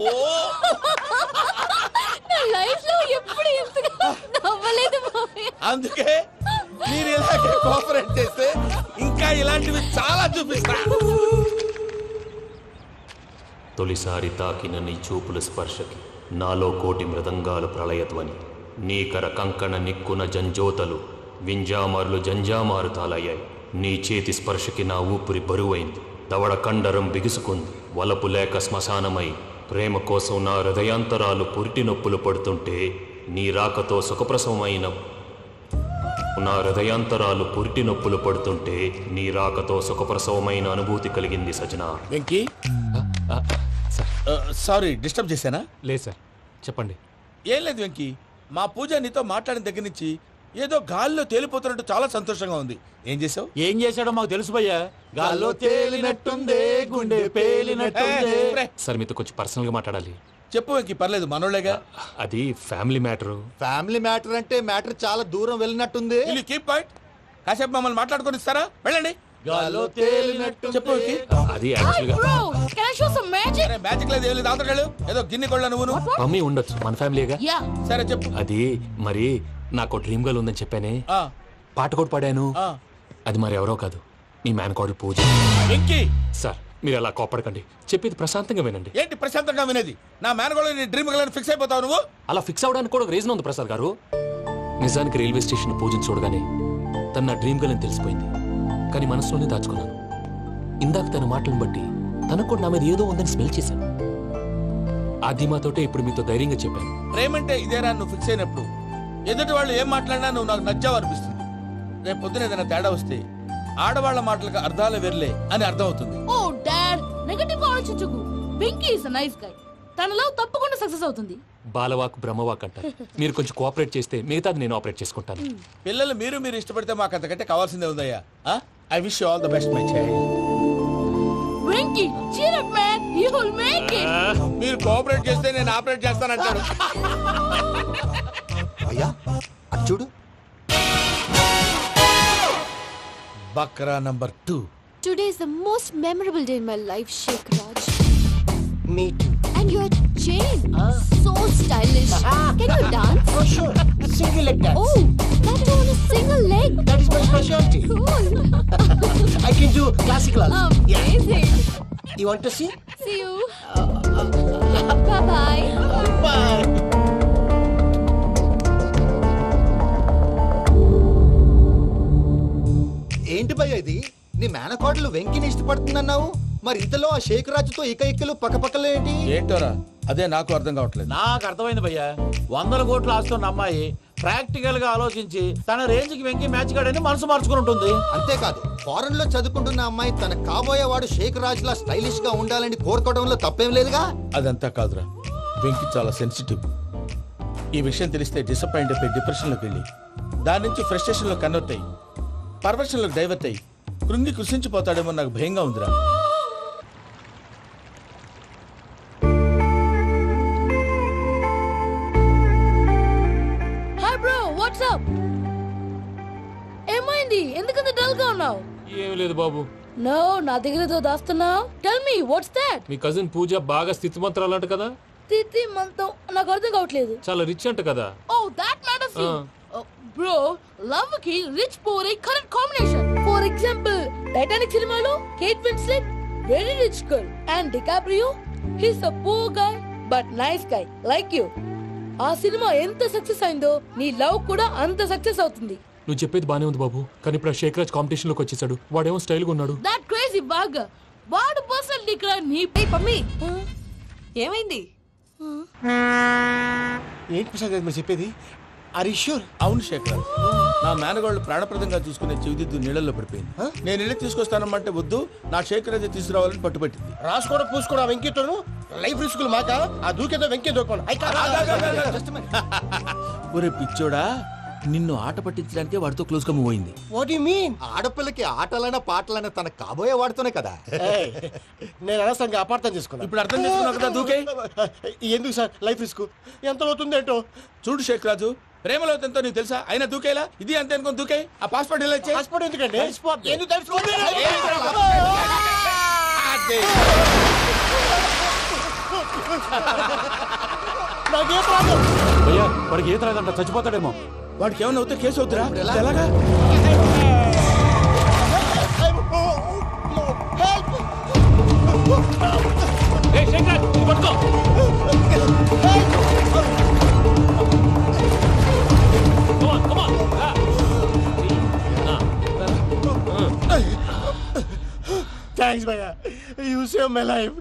నా లైఫ్ లో ఎప్పుడు ఎంతగా నవ్వలేదు మామయ్య. అందుకే మీరు ఇలాగే కోఆపరేట్ చేస్తే ఇంకా ఇలాంటివి చాలా చూపిస్తా. తొలిసారి తాకిన నీ చూపుల స్పర్శకి నాలో కోటి మృదంగాలు ప్రళయధ్వని. నీకర కంకణ నిక్కున జంజోతలు వింజామారులు జంజామారు తాలయ్యాయి. నీ చేతి స్పర్శకి నా ఊపిరి బరువైంది. దవడ కండరం బిగుసుకుంది. వలపు లేక శ్మశానమై ప్రేమ కోసం నా హృదయాంతరాలు పురిటి నొప్పులు పడుతుంటే, నీ రాకతో సుఖప్రసవమైన నా హృదయాంతరాలు పురిటి నొప్పులు పడుతుంటే నీ రాకతో సుఖప్రసవమైన అనుభూతి కలిగింది సజనా. వెంకీ, సారీ డిస్టర్బ్ చేశానా? లేదు సార్, చెప్పండి. ఏం లేదు వెంకీ, మా పూజ నీతో మాట్లాడిన దగ్గర నుంచి ఏదో గాల్లో తేలిపోతున్నట్టు చాలా సంతోషంగా ఉంది. ఏం చేసావు? ఏం చేశాడో మాకు తెలుసు భయ్యా. గాల్లో తేలినట్టుందే, గుండె పేలినట్టుందే. సార్ మీతో కొంచెం పర్సనల్ గా మాట్లాడాలి. చెప్పు వెంకీ, పర్లేదు, మనోళ్ళేగా. అది ఫ్యామిలీ మ్యాటర్. ఫ్యామిలీ మ్యాటర్ అంటే మ్యాటర్ చాలా దూరం వెళ్ళినట్టుంది. Keep point. కాసేపు మమ్మల్ని మాట్లాడుకొని ఇస్తారా? వెళ్ళండి. గాల్లో తేలినట్టు చెప్పు వెంకీ. అది యాక్చువల్ గా Can I show some magic? Magic లేదు, ఏం లేదు. ఆతడాలు ఏదో గిన్నె కొళ్ళ నువ్వును. మమ్మీ ఉండొచ్చు, మన ఫ్యామిలీగా. Yeah. సరే చెప్పు. అది మరి నాకు డ్రీమ్ గర్ల్ ఉందని చెప్పానే, పాట కూడా పాడాను. అది మరి ఎవరో కాదు, మీ మేనకోడలు పూజ. వెంకీ సార్ మీరు అలా కోపడకండి, చెప్పేది ప్రశాంతంగా వినండి. ఏంటి ప్రశాంతంగా వినేది? నా మేనకోడలు నీ డ్రీమ్ గర్ల్ ఫిక్స్ అయిపోతావు నువ్వు. అలా ఫిక్స్ అవడానికి కూడా ఒక రీజన్ ఉంది ప్రసాద్ గారు. నిజానికి రైల్వే స్టేషన్ పూజను చూడగానే తన నా డ్రీమ్ గర్ల్ అని తెలిసిపోయింది, కానీ మనసులోనే దాచుకున్నాను. ఇందాక తన మాటలను బట్టి తనకు కూడా నా మీద ఏదో ఉందని స్మెల్ చేశాను. ఆ ధీమాతోటే ఇప్పుడు మీతో ధైర్యంగా చెప్పాను. ప్రేమంటే ఇదేరా నువ్వు ఫిక్స్ అయినప్పుడు ఎదుటి వాళ్ళు ఏం మాట్లాడినా నువ్వు నాకు నచ్చావు అనిపిస్తుంది. రేపు పొద్దున ఏదైనా తేడా వస్తే ఆడవాళ్ల మాటలకు అర్థాలు వెర్లే అని అర్థం అవుతుంది. ఓ డాడ్, నెగటివ్ ఆలోచించకు. Venky is nice guy. తన లవ్ తప్పకుండా సక్సెస్ అవుతుంది. బాలవాక్ బ్రహ్మవాక్ అంటారు. మీరు కొంచెం కోఆపరేట్ చేస్తే మిగతాది నేను ఆపరేట్ చేసుకుంటాను. పిల్లలు మీరు ఇష్టపడితే మాకు అంతకంటే కావాల్సిందే ఉందయ్యా. I wish you all the best my child. Venky, cheer up man, you will make it. మీరు కోఆపరేట్ చేస్తే నేను ఆపరేట్ చేస్తానంటాడు. అయ్యా అది చూడు. Bakra number 2. Today is the most memorable day in my life, Sheikh Raj. Me too. And your chain, so stylish. Can you dance? Oh sure, single leg dance. Oh, that too on a single leg. That is my specialty. Cool. I can do classical also. Amazing. You want to see? See you. Bye-bye. Bye. ఏంటి భయ్య ఇది? నీ మేనకోడలు వెంకిని ఇష్టపడుతుందన్నావు, మరి ఇంతలో ఆ షేక్ రాజుతో ఇకలు పక్కపక్కలు ఏంటి? ఏంటోరా అదే నాకు అర్థం కావట్లేదు. నాకు అర్థమైంది భయ్యా. 100 కోట్లు ఆస్తున్న అమ్మాయి ప్రాక్టికల్ గా ఆలోచించి తన రేంజ్ కి వెంకి మ్యాచ్ కాడని మనసు మార్చుకుని ఉంటుంది. అంతేకాదు, ఫారెన్ లో చదువుకుంటున్న అమ్మాయి తన కాబోయేవాడు షేక్ రాజ్ లా స్టైలిష్ గా ఉండాలని కోరుకోవడంలో తప్పేం లేదుగా. అదంతా కాదురా, వెంకి చాలా సెన్సిటివ్. ఈ విషయం తెలిస్తే డిసప్పాయింట్ అయిపోయి డిప్రెషన్ లోకి వెళ్ళి దాని నుంచి ఫ్రస్ట్రేషన్ లో కన్వర్ట్ అయ్యి పర్వర్షన్ లోకి డైవర్ట్ అయ్యి కృంగి కృషించిపోతాడేమో నాకు భయంగా ఉందిరా. Hi bro, what's up? ఏమైంది? ఎందుకంత డల్ గా ఉన్నావు? ఏం లేదు బాబు. నో, నా దగ్గర ఏదో దాస్తున్నావు. Tell me what's that? మీ కజిన్ పూజ బాగా స్థితి మంత్రాలు అంట కదా. స్థితి మంత్రం నాకు అర్థం కావట్లేదు. చాలా రిచ్ అంట కదా. Oh that matters you. Bro, love కి rich poor a correct combination. For example, Titanic సినిమాలో Kate Winslet very rich girl and DiCaprio he is a poor guy but nice guy like you. ఆ సినిమా ఎంత success అయిందో నీ love కూడా అంత success అవుతుంది. నువ్వు చెప్పేది బానే ఉంది బాబు, కానీ ఇప్పుడు షేక్ రాజ్ కాంపిటీషన్ లోకి వచ్చేసాడు. వాడేమో స్టైల్ గా ఉన్నాడు. దట్ క్రేజీ బాగ్ వాడు పర్సనల్ ఇక్కడ నీ పమ్మి ఏమైంది? ఏంటి ప్రసాద్ గారు మీరు చెప్పేది? Are you sure? అవును శేఖర్, నా మేనగాళ్ళు ప్రాణప్రదంగా చూసుకునే చెవిదిద్దు నీళ్ళల్లో పడిపోయింది. నేను ఇల్లు తీసుకొస్తానమ్మంటే వద్దు, నా శేఖర్ అయితే తీసుకురావాలని పట్టుబట్టింది. రాసుకోవడం పూసుకోవడం వెంకీతోను లైఫ్ రిస్కులు మాక. ఆ దూకేదో వెంకీ దూకోను. ఒరే పిచ్చోడా, నిన్ను ఆట పట్టించడానికి వాడితో క్లోజ్ గా మూవ్ అయింది. What you mean? ఆడపిల్లకి ఆటలైనా పాటలైనా తన కాబోయే వాడుతూనే కదా. నేను అనవసరంగా అపార్థం చేసుకున్నా. ఇప్పుడు అర్థం చేసుకున్నావు కదా, దూకే. ఎందుకు సార్ లైఫ్ రిస్క్? ఎంత అవుతుంది ఏంటో చూడు షేక్ రాజు, ప్రేమలో ఎంతో నీకు తెలుసా? అయినా దూకేలా ఇది అంతే అనుకుని దూకే. ఆ పాస్పోర్ట్ ఎలా ఇచ్చే? పాస్పోర్ట్ ఎందుకండి? ఎందుకు తెలుసుకోండి? నాకేం ప్రాబ్లం? భయ్యా, వాడికి ఈత రాదంట, చచ్చిపోతాడేమో. వాడికి ఏమైనా అవుతే కేసు అవుతురా? ఎలాగా? థ్యాంక్స్ భయ్యా, యు సేవ్ మై లైఫ్.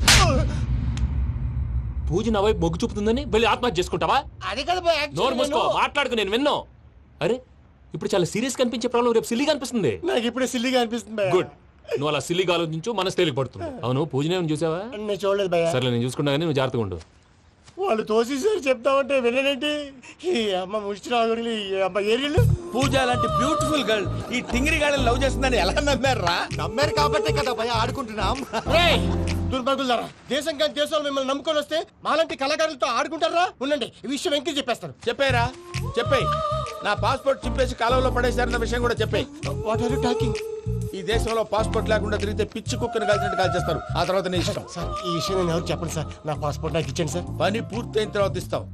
పూజ నా వైపు మొగ్గు చూపుతుందని వెళ్ళి ఆత్మహత్య చేసుకుంటావా? అది కదా భయ్యా. నోరు మూసుకో, మాట్లాడుకు, నేను విన్నో. అరే ఇప్పుడు చాలా సీరియస్ కనిపించే ప్రాబ్లం రేపు సిల్లీగా అనిపిస్తుంది. నాకు ఇప్పుడే సిల్లీగా అనిపిస్తుంది భయ్యా. గుడ్, నువ్వు అలా సిల్లీగా ఆలోచించు, మనసు తేలిపడుతుంది. అవును, పూజనే చూసావా? నేను చూడలేదు భయ్యా. సరే, నేను చూసుకుంటా కానీ నువ్వు జాగ్రత్తగా ఉండు. వాళ్ళు తోసేసారు చెప్తామంటే విననేంటి? ఈ అమ్మ ముష్టి రాగుడి అమ్మ ఏరియాలు. పూజ లాంటి బ్యూటిఫుల్ గర్ల్ ఈ టింగిరి గాడిని లవ్ చేస్తుందని ఎలా నమ్మారా? నమ్మారు కాబట్టే కదా భయ ఆడుకుంటున్నాం. దుర్భగులారా, దేశం కానీ దేశాలు మిమ్మల్ని నమ్ముకొని వస్తే మాలాంటి కళాకారులతో ఆడుకుంటారా? ఉండండి, ఈ విషయం వెంకీ చెప్పేస్తాను. చెప్పేరా, చెప్పే. నా పాస్పోర్ట్ చింపేసి కాలంలో పడేశారన్న విషయం కూడా చెప్పే. What are you talking? ఈ దేశంలో పాస్పోర్ట్ లేకుండా తిరిగితే పిచ్చి కుక్కను కాల్చినట్టు కాల్చేస్తారు. ఆ తర్వాత నీ ఇష్టం. సార్, ఈ విషయం నేను ఎవరు చెప్పండి సార్. నా పాస్పోర్ట్ నాకు ఇచ్చండి సార్. పని పూర్తయిన తర్వాత ఇస్తాం.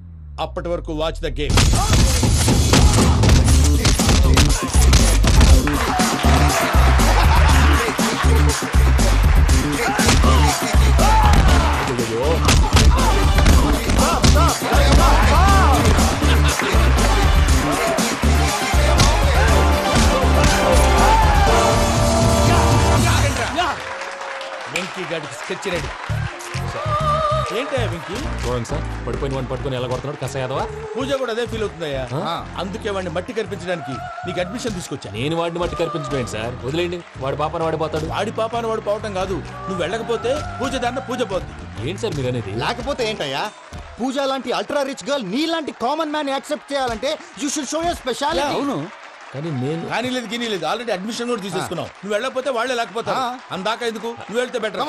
అప్పటి వరకు వాచ్ ద గేమ్. వెంకీ గాడికి స్కెచ్ రెడీ. ఏంటి వెంకీ? చూడండి సార్, పడిపోయిన వాడిని పట్టుకొని ఎలా కొడుతున్నాడు కసయాదవా. పూజ కూడా అదే ఫీల్ అవుతుందయ్యా. అందుకే వాడిని మట్టి కనిపించడానికి నీకు అడ్మిషన్ తీసుకొచ్చా. నేను వాడిని మట్టి కనిపించడం సార్, వదిలేండి. వాడి పాపను వాడిపోతాడు. వాడి పాపాను వాడు పోవటం కాదు, నువ్వు వెళ్ళకపోతే పూజ దాన్న పూజ పోద్ది. ఏంటి సార్ మీరు అనేది? లేకపోతే ఏంటయ్యా, పూజ లాంటి అల్ట్రా రిచ్ గర్ల్ నీ లాంటి కామన్ మ్యాన్ యాక్సెప్ట్ చేయాలంటే you should show your speciality. అవును, కానీ నేను కానీ లేదు గిని లేదు, ఆల్రెడీ అడ్మిషన్ కూడా తీసేసుకున్నావు. నువ్వు వెళ్ళకపోతే వాళ్ళే లేకపోతా. అందాక ఎందుకు, నువ్వు వెళ్తే బెటర్.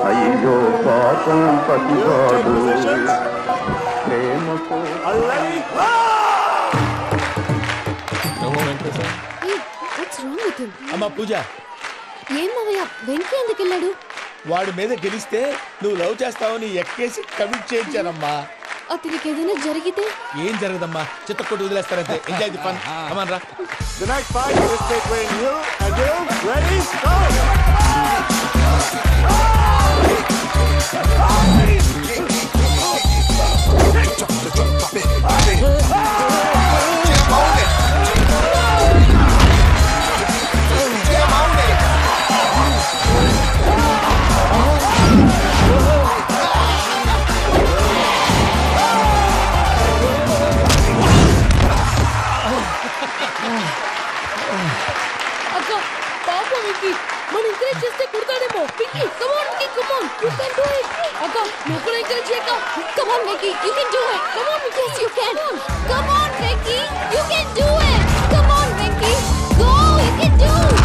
అయ్యో పాపం పతివాడు అమ్మా పూజ, ఏం మావయ్య వెంకీ ఎందుకు వెళ్ళాడు? వాడి మీద గెలిస్తే నువ్వు లవ్ చేస్తావని ఎక్కేసి కమిట్ చేయించానమ్మా. అతనికి ఏదైనా జరిగితే? ఏం జరగదమ్మా, చిత్తకొట్టి వదిలేస్తారంతే. Enjoy the fun. కమాన్ రా. The next fight is between you and you. Ready? Go! అక్క పాపం విక్కీ, మనం ఎంకరేజ్ చేస్తే కుడతాడేమో. Vicky come on Vicky, come on, you can do it. అక్క నువ్వు కూడా ఎంకరేజ్ చేయక. Come on Vicky, you can do it. Come on Vicky, yes you can. Come on Vicky, you can do it. Come on Vicky, go, you can do it.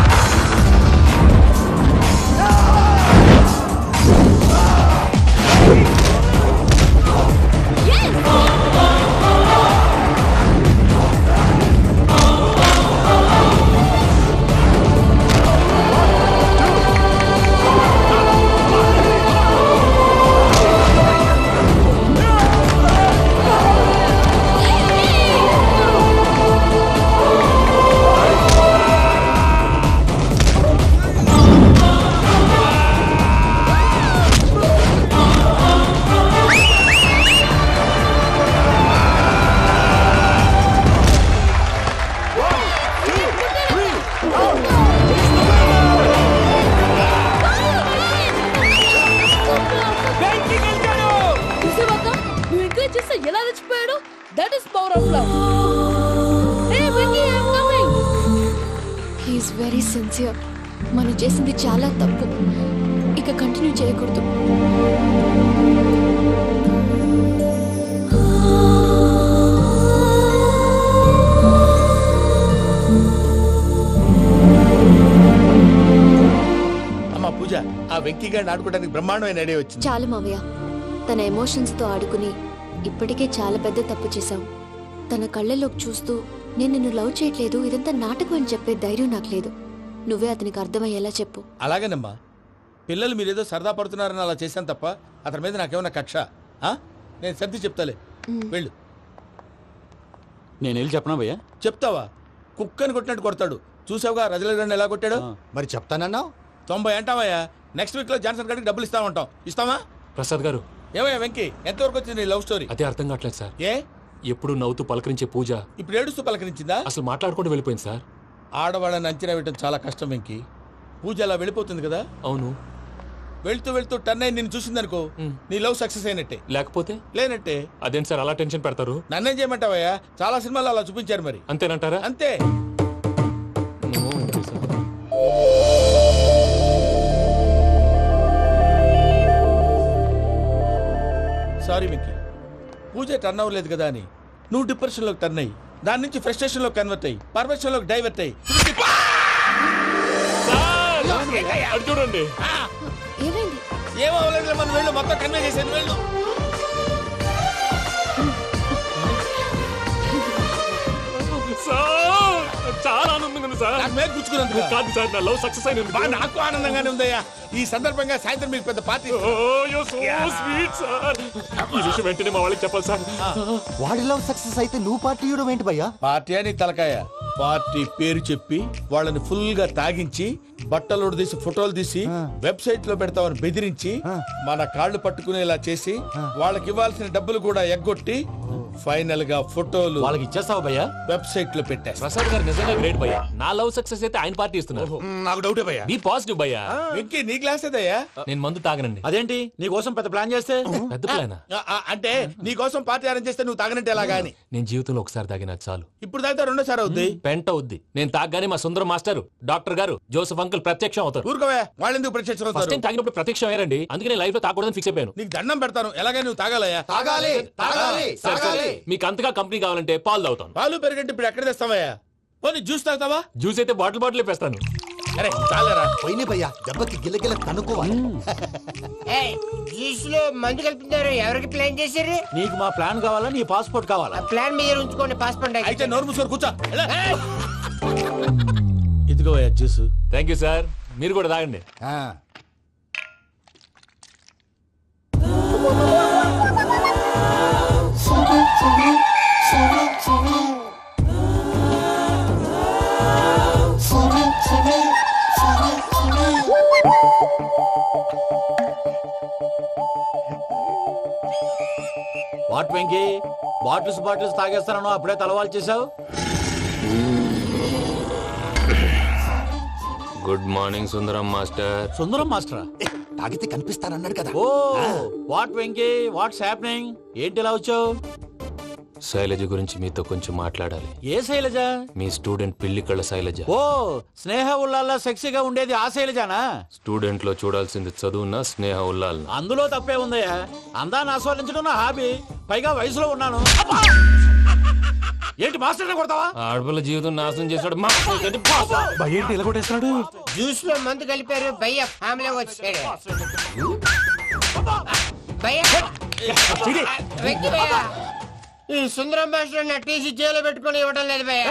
నువ్వు encourage చేస్తే ఎలా రెచ్చిపోయాడు. That is power of love. Hey Vicky, I am coming. He is very sincere. మనం చేసింది చాలా తప్పు, ఇక continue చేయకూడదు. అమ్మా పూజ, ఆ వెంకీ గారిని ఆడుకోవడానికి బ్రహ్మాండమైన ఐడియా వచ్చింది. చాలు మావయ్య, తన ఎమోషన్స్ తో ఆడుకుని ఇప్పటికే చాలా పెద్ద తప్పు చేశావు. తన కళ్ళలోకి చూస్తూ నేను నిన్ను లవ్ చేయట్లేదు, ఇదంతా నాటకం అని చెప్పే ధైర్యం నాకు లేదు. నువ్వే అతనికి అర్థమయ్యేలా చెప్పు. అలాగేనమ్మా, పిల్లలు మీరేదో సరదా పడుతున్నారని అలా చేశాను తప్ప అతని మీద నాకేమన్నా కక్ష? నేను సర్ది చెప్తాలే, వెళ్ళు. నేను వెళ్ళి చెప్పనా భయ్యా? చెప్తావా? కుక్కని కొట్టినట్టు కొడతాడు. చూసావుగా రజలగడ్డ ఎలా కొట్టాడు. మరి చెప్తానన్నావు. 90 అంటావయ్యా. నెక్స్ట్ వీక్ లో జాన్సన్ గారికి డబ్బులు ఇస్తామంటాం. ఇస్తావా? ప్రసాద్ గారు, ఏమయ్యా వెంకీ, ఎంతవరకు వచ్చింది నీ లవ్ స్టోరీ? అదే అర్థం కావట్లేదు సార్. ఏ ఎప్పుడు నవ్వుతూ పలకరించే పూజ ఇప్పుడు ఏడుస్తూ పలకరించిందా? అసలు మాట్లాడుకుంటూ వెళ్ళిపోయింది సార్. ఆడవాళ్ళని అంచనా వేయడం చాలా కష్టం వెంకీ. పూజ అలా వెళ్ళిపోతుంది కదా. అవును. వెళ్తూ వెళ్తూ టర్న్ అయి నేను చూసిందనుకో, నీ లవ్ సక్సెస్ అయినట్టే. లేకపోతే లేనట్టే. అదేంటి సార్ అలా టెన్షన్ పెడతారు? నన్నేం చేయమంటావయ్యా, చాలా సినిమాలు అలా చూపించారు. మరి అంతేనంటారా? అంతే. సారీ మిక్కీ, పూజ టర్న్ అవ్వలేదు కదా అని నువ్వు డిప్రెషన్లోకి టర్న్ అయ్యి దాని నుంచి ఫ్రస్ట్రేషన్లోకి కన్వర్ట్ అయ్యి పర్వర్షన్లోకి డైవర్ట్ అయ్యి చూడండి. ఏమో అవ్వలేదు, మనం వెళ్ళు, మొత్తం కన్వే చేసేది. వెళ్ళు. చాలా ఆనందంగా ఉంది సార్. నాకు మీద కూర్చుకున్నందుకు కాదు సార్, నా లవ్ సక్సెస్ అయినందుకు. నాకు ఆనందంగానే ఉందయ్యా. ఈ సందర్భంగా సాయంత్రం మీకు పెద్ద పార్టీ. ఈ విషయం వెంటనే మా వాళ్ళకి చెప్పాలి సార్. వాడి లవ్ సక్సెస్ అయితే నువ్వు పార్టీ ఇవ్వడం ఏంటి భయ్యా? పార్టీ అని తలకాయ. పార్టీ పేరు చెప్పి వాళ్ళని ఫుల్ గా తాగించి బట్టలు తీసి ఫోటోలు తీసి వెబ్సైట్ లో పెడతామని బెదిరించి మన కాళ్ళు పట్టుకునేలా చేసి వాళ్ళకి ఇవ్వాల్సిన డబ్బులు కూడా ఎగ్గొట్టి ఫైనల్ గా ఫోటోలు వాళ్ళకి ఇచ్చేస్తావా భయ్యా? వెబ్సైట్ లో పెట్టేస్తా. ప్రసాద్ గారు నిజంగా గ్రేట్ భయ్యా. నా లవ్ సక్సెస్ అయితే ఆయన పార్టీ ఇస్తున్నారు. నాకు డౌటే భయ్యా. బీ పాజిటివ్ భయ్యా. వెంకీ నీ గ్లాస్ ఏదయ్యా? నేను మందు తాగనండి. అదేంటి నీ కోసం పెద్ద ప్లాన్ చేస్తే? పెద్ద ప్లానా? అంటే నీ కోసం పార్టీ అరేంజ్ చేస్తే నువ్వు తాగనంటే ఎలాగా అని. నేను జీవితంలో ఒకసారి తాగినా చాలు. ఇప్పుడు తాగితే రెండోసారి అవుద్ది. పెంట అవుద్ది. నేను తాగగానే మా సుందరం మాస్టర్, డాక్టర్ గారు, జోసెఫ్ అంకుల్ ప్రత్యక్షం అవుతారు. ఊరుకోవే, వాళ్ళు ఎందుకు ప్రత్యక్షం ఫస్ట్ అవుతారు? టైం తాగినప్పుడు ప్రత్యక్షం అయ్యారండి. అందుకే నేను లైఫ్ లో తాగకూడదని ఫిక్స్ అయిపోయాను. నీకు దండం పెడతాను, ఎలాగే నువ్వు తాగాలయ్యా. తాగాలి తాగాలి సరే, సరే. మీకు అంతగా కంపెనీ కావాలంటే పాలు తాగుతాను. పాలు పెరిగంటే ఇప్పుడు ఎక్కడ తెస్తావయ్యా? పోనీ జ్యూస్ తాగుతావా? జ్యూస్ అయితే బాటిల్ వేస్తాను. అరే చాలరా. పోయిన భయ్యా, దెబ్బకి గిల్లగిల్ల కనుక్కోవాలి. జ్యూస్ లో మందు కలుపుతున్నారు. ఎవరికి ప్లాన్ చేశారు? నీకు మా ప్లాన్ కావాలా, నీ పాస్పోర్ట్ కావాలా? ప్లాన్ మీరు ఉంచుకోండి, పాస్పోర్ట్ అయితే నోరు మూసుకొని కూర్చో. ఇదిగోయా జ్యూస్. Thank you sir. మీరు కూడా తాగండి. వాట్ వెంకీ, బాటిల్స్ తాగేస్తానో అప్పుడే తలవాలు చేసావు. Good morning Sundaram master. Sundaram మాస్టరా? తాగితే కనిపిస్తానన్నాడు కదా. Oh what Venky, what's happening? ఏంటి ఇలా వచ్చావు? శైలజ గురించి మీతో కొంచెం మాట్లాడాలి. ఏ శైలజ? మీ స్టూడెంట్ పిల్లి కళ్ళ శైలజ. ఓ స్నేహ ఉల్లాల్లో సెక్సీగా ఉండేది ఆ శైలజానా? స్టూడెంట్ లో చూడాల్సింది చదువున స్నేహ ఉల్లాల్. అందులో తప్పే ఉందయ్యా. అందాన్ని ఆస్వాదించడం నా హాబీ. పైగా వయసులో ఉన్నాను. ఏంటి మాస్టర్ కొడతావా? ఆడపిల్ల జీవితం నాశనం చేశాడు. ఏంటి ఇలా కొట్టేస్తున్నాడు? జ్యూస్ లో మందు కలిపారు. భయ్య ఫ్యామిలీ వచ్చాడు. ఈ సుందరం మాస్టర్ నా టీసీ జైల్లో పెట్టుకుని ఇవ్వడం లేదు భయ్య.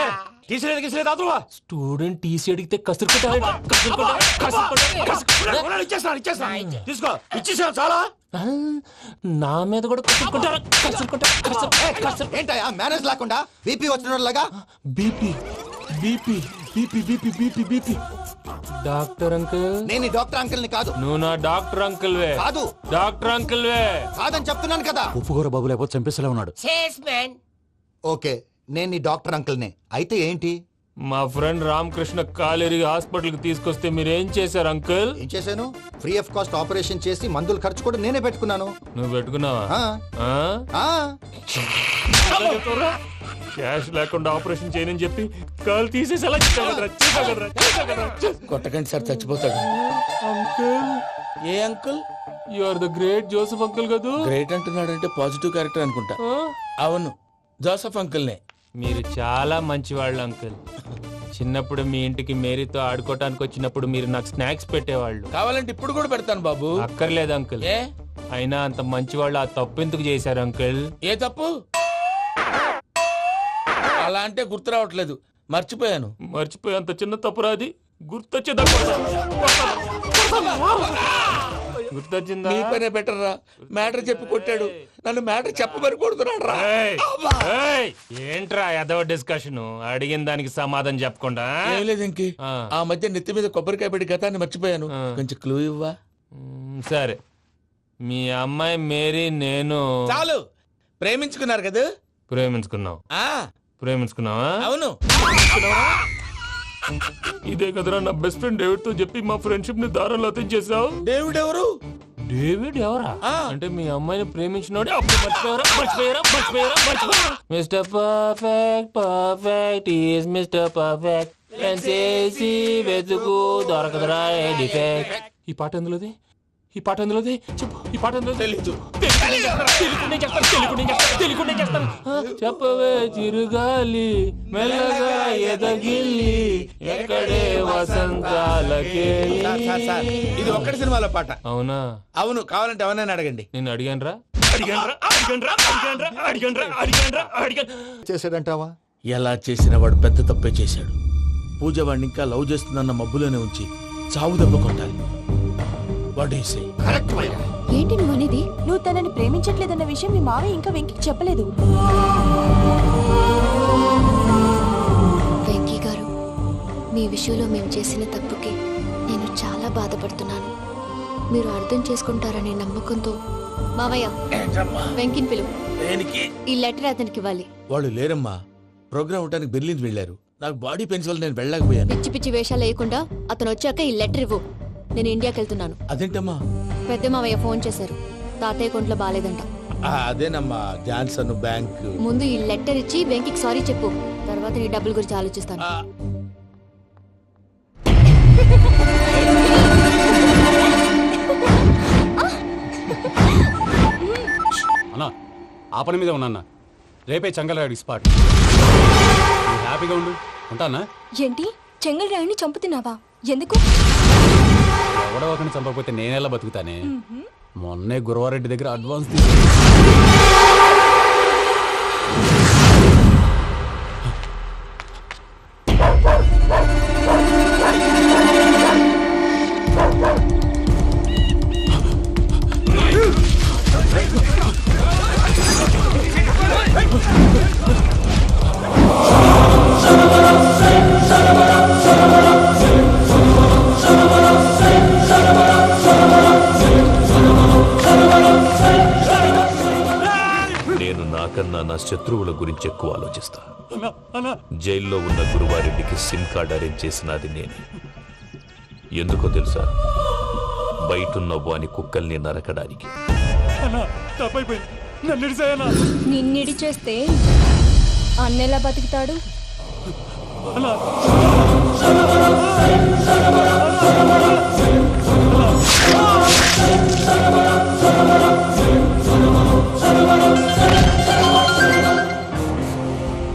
స్టూడెంట్ టీసీ అడిగితే తీసుకో, ఇచ్చేసా చాలా. నా మీద కూడా ఏంటయ్యా మేనేజ్ లేకుండా బీపీ వచ్చినలాగా? BP BP BP BP BP BP. Doctor uncle. నేను డాక్టర్ అంకుల్ ని కాదు. నువ్వు నా డాక్టర్ అంకుల్ వే. కాదు. డాక్టర్ అంకుల్ వే. కాదని చెప్తున్నాను కదా. ఉప్పుకూర బాబు లేకపోతే చంపేసేలా ఉన్నాడు. ఓకే, నేను నీ డాక్టర్ అంకుల్ నే. అయితే ఏంటి? మా ఫ్రెండ్ రామకృష్ణ కాలేరి హాస్పిటల్ కి తీసుకొస్తే మీరేం చేశారు అంకుల్? ఏం చేశాను? ఫ్రీ ఆఫ్ కాస్ట్ ఆపరేషన్ చేసి మందులు ఖర్చు కూడా నేనే పెట్టుకున్నాను. నువ్వు పెట్టుకున్నావా? క్యాష్ లేకుండా ఆపరేషన్ చేయనని చెప్పి కాలు తీసేసేలా కొట్టకండి సార్, చచ్చిపోతాడు. అంకుల్. ఏ uncle? You are the great Joseph uncle కదా. గ్రేట్ అంటున్నాడంటే పాజిటివ్ క్యారెక్టర్ అనుకుంటా. అవును, జోసెఫ్ అంకుల్నే. మీరు చాలా మంచివాళ్ళు అంకుల్. చిన్నప్పుడు మీ ఇంటికి మేరీతో ఆడుకోవటానికి వచ్చినప్పుడు మీరు నాకు స్నాక్స్ పెట్టేవాళ్ళు. కావాలంటే ఇప్పుడు కూడా పెడతాను బాబు. అక్కర్లేదు అంకుల్. అయినా అంత మంచివాళ్ళు ఆ తప్పు ఎందుకు చేశారు అంకుల్? ఏ తప్పు? అలా అంటే గుర్తు రావట్లేదు, మర్చిపోయాను. మర్చిపోయి అంత చిన్న తప్పురా అది? గుర్తొచ్చిందా? గుర్తొచ్చిందా? నీ పనే బెటర్ రా. మ్యాటర్ చెప్పి కొట్టాడు, నన్ను మ్యాటర్ చెప్పమని కొడుతున్నాడు రా. ఏంట్రా ఎదవ డిస్కషన్? అడిగిన దానికి సమాధానం చెప్పకుండా. ఏం లేదు ఇంకి, ఆ మధ్య నెత్తి మీద కొబ్బరికాయ పెట్టి గతాన్ని మర్చిపోయాను. కొంచెం క్లూ ఇవ్వా? సరే, మీ అమ్మాయి మేరీ నేను చాలు. ప్రేమించుకున్నారు కదా? ప్రేమించుకున్నావు. ప్రేమించుకున్నావా? అవును. ఇదే కదరా నా బెస్ట్ ఫ్రెండ్ డేవిడ్ తో చెప్పి మా ఫ్రెండ్షిప్ ని దారంలో తెచ్చేసావు. డేవిడ్ ఎవరు? డేవిడ్ ఎవరా? అంటే మీ అమ్మాయిని ప్రేమించినోడే. Mister perfect perfect is mister perfect చేసి వెతుకు దొరకదురా డిఫెక్ట్. ఈ పాట ఎందులోది? ఈ పాట ఎందులోది? చెప్పు. ఈ పాట ఎందులో? తెలీదు. చెప్పవే చిరుగాలి మెల్లగా ఎదగిల్లి ఎక్కడే వసంతాలకే. ఇది ఒక్కటి సినిమాలో పాట. అవునా? అవును. కావాలంటే ఎవరైనా అడగండి. నేను అడిగాను రా. చేసాడంటావా? ఎలా చేసిన వాడు పెద్ద తప్పే చేశాడు. పూజ వాడిని ఇంకా లవ్ చేస్తుందన్న మబ్బులోనే ఉంచి చావు దెబ్బ కొట్టాలి. ఏంటి నువ్వు అనేది? నువ్వు తనని ప్రేమించట్లేదన్న విషయం మీ మావయ్య ఇంకా వెంకికి చెప్పలేదు. వెంకీ గారు, మీ విషయంలో మేము చేసిన తప్పుకి నేను చాలా బాధపడుతున్నాను. మీరు అర్థం చేసుకుంటారనే నమ్మకంతో మావయ్య వెంకిని పిలువు. దేనికి? ఈ లెటర్ అతనికి ఇవ్వాలి. వాళ్ళు లేరమ్మా, ప్రోగ్రామ్ ఉండడానికి బెర్లిన్ వెళ్ళారు. నాకు బాడీ పెయిన్స్ వల్ల నేను వెళ్ళలేకపోయాను. పిచ్చి పిచ్చి వేషాలు వేయకుండా అతను వచ్చాక ఈ లెటర్ ఇవ్వు. నేను ఇండియాకి వెళ్తున్నాను. అదేంటమ్మా? పెద్ద మావయ్య ఫోన్ చేశారు, తాతయ్య కొంట్లో బాలేదంట. అదేనమ్మా, జాన్సన్ బ్యాంక్. ముందు ఈ లెటర్ ఇచ్చి వెంకికి సారీ చెప్పు, తర్వాత నీ డబ్బుల గురించి ఆలోచిస్తాను. అన్నా ఆ పని మీద ఉన్నా, రేపే చంగలరాయుడు స్పాట్. హ్యాపీగా ఉండు, ఉంటానా? ఏంటి చెంగల్ రాయుడిని చంపుతున్నావా? ఎందుకు? ఎవడో ఒకరిని చంపకపోతే నేనెలా బతుకుతానే? మొన్నే గురవారెడ్డి దగ్గర అడ్వాన్స్ నేను నాకన్నా నా శత్రువుల గురించి ఎక్కువ ఆలోచిస్తా. జైల్లో ఉన్న గురువారెడ్డికి సిమ్ కార్డ్ అరేంజ్ చేసినది నేనే. ఎందుకో తెలుసా? బయటున్న వాని కుక్కల్ని నరకడానికి. నిన్నిడి చేస్తే అన్నెలా బతుకుతాడు?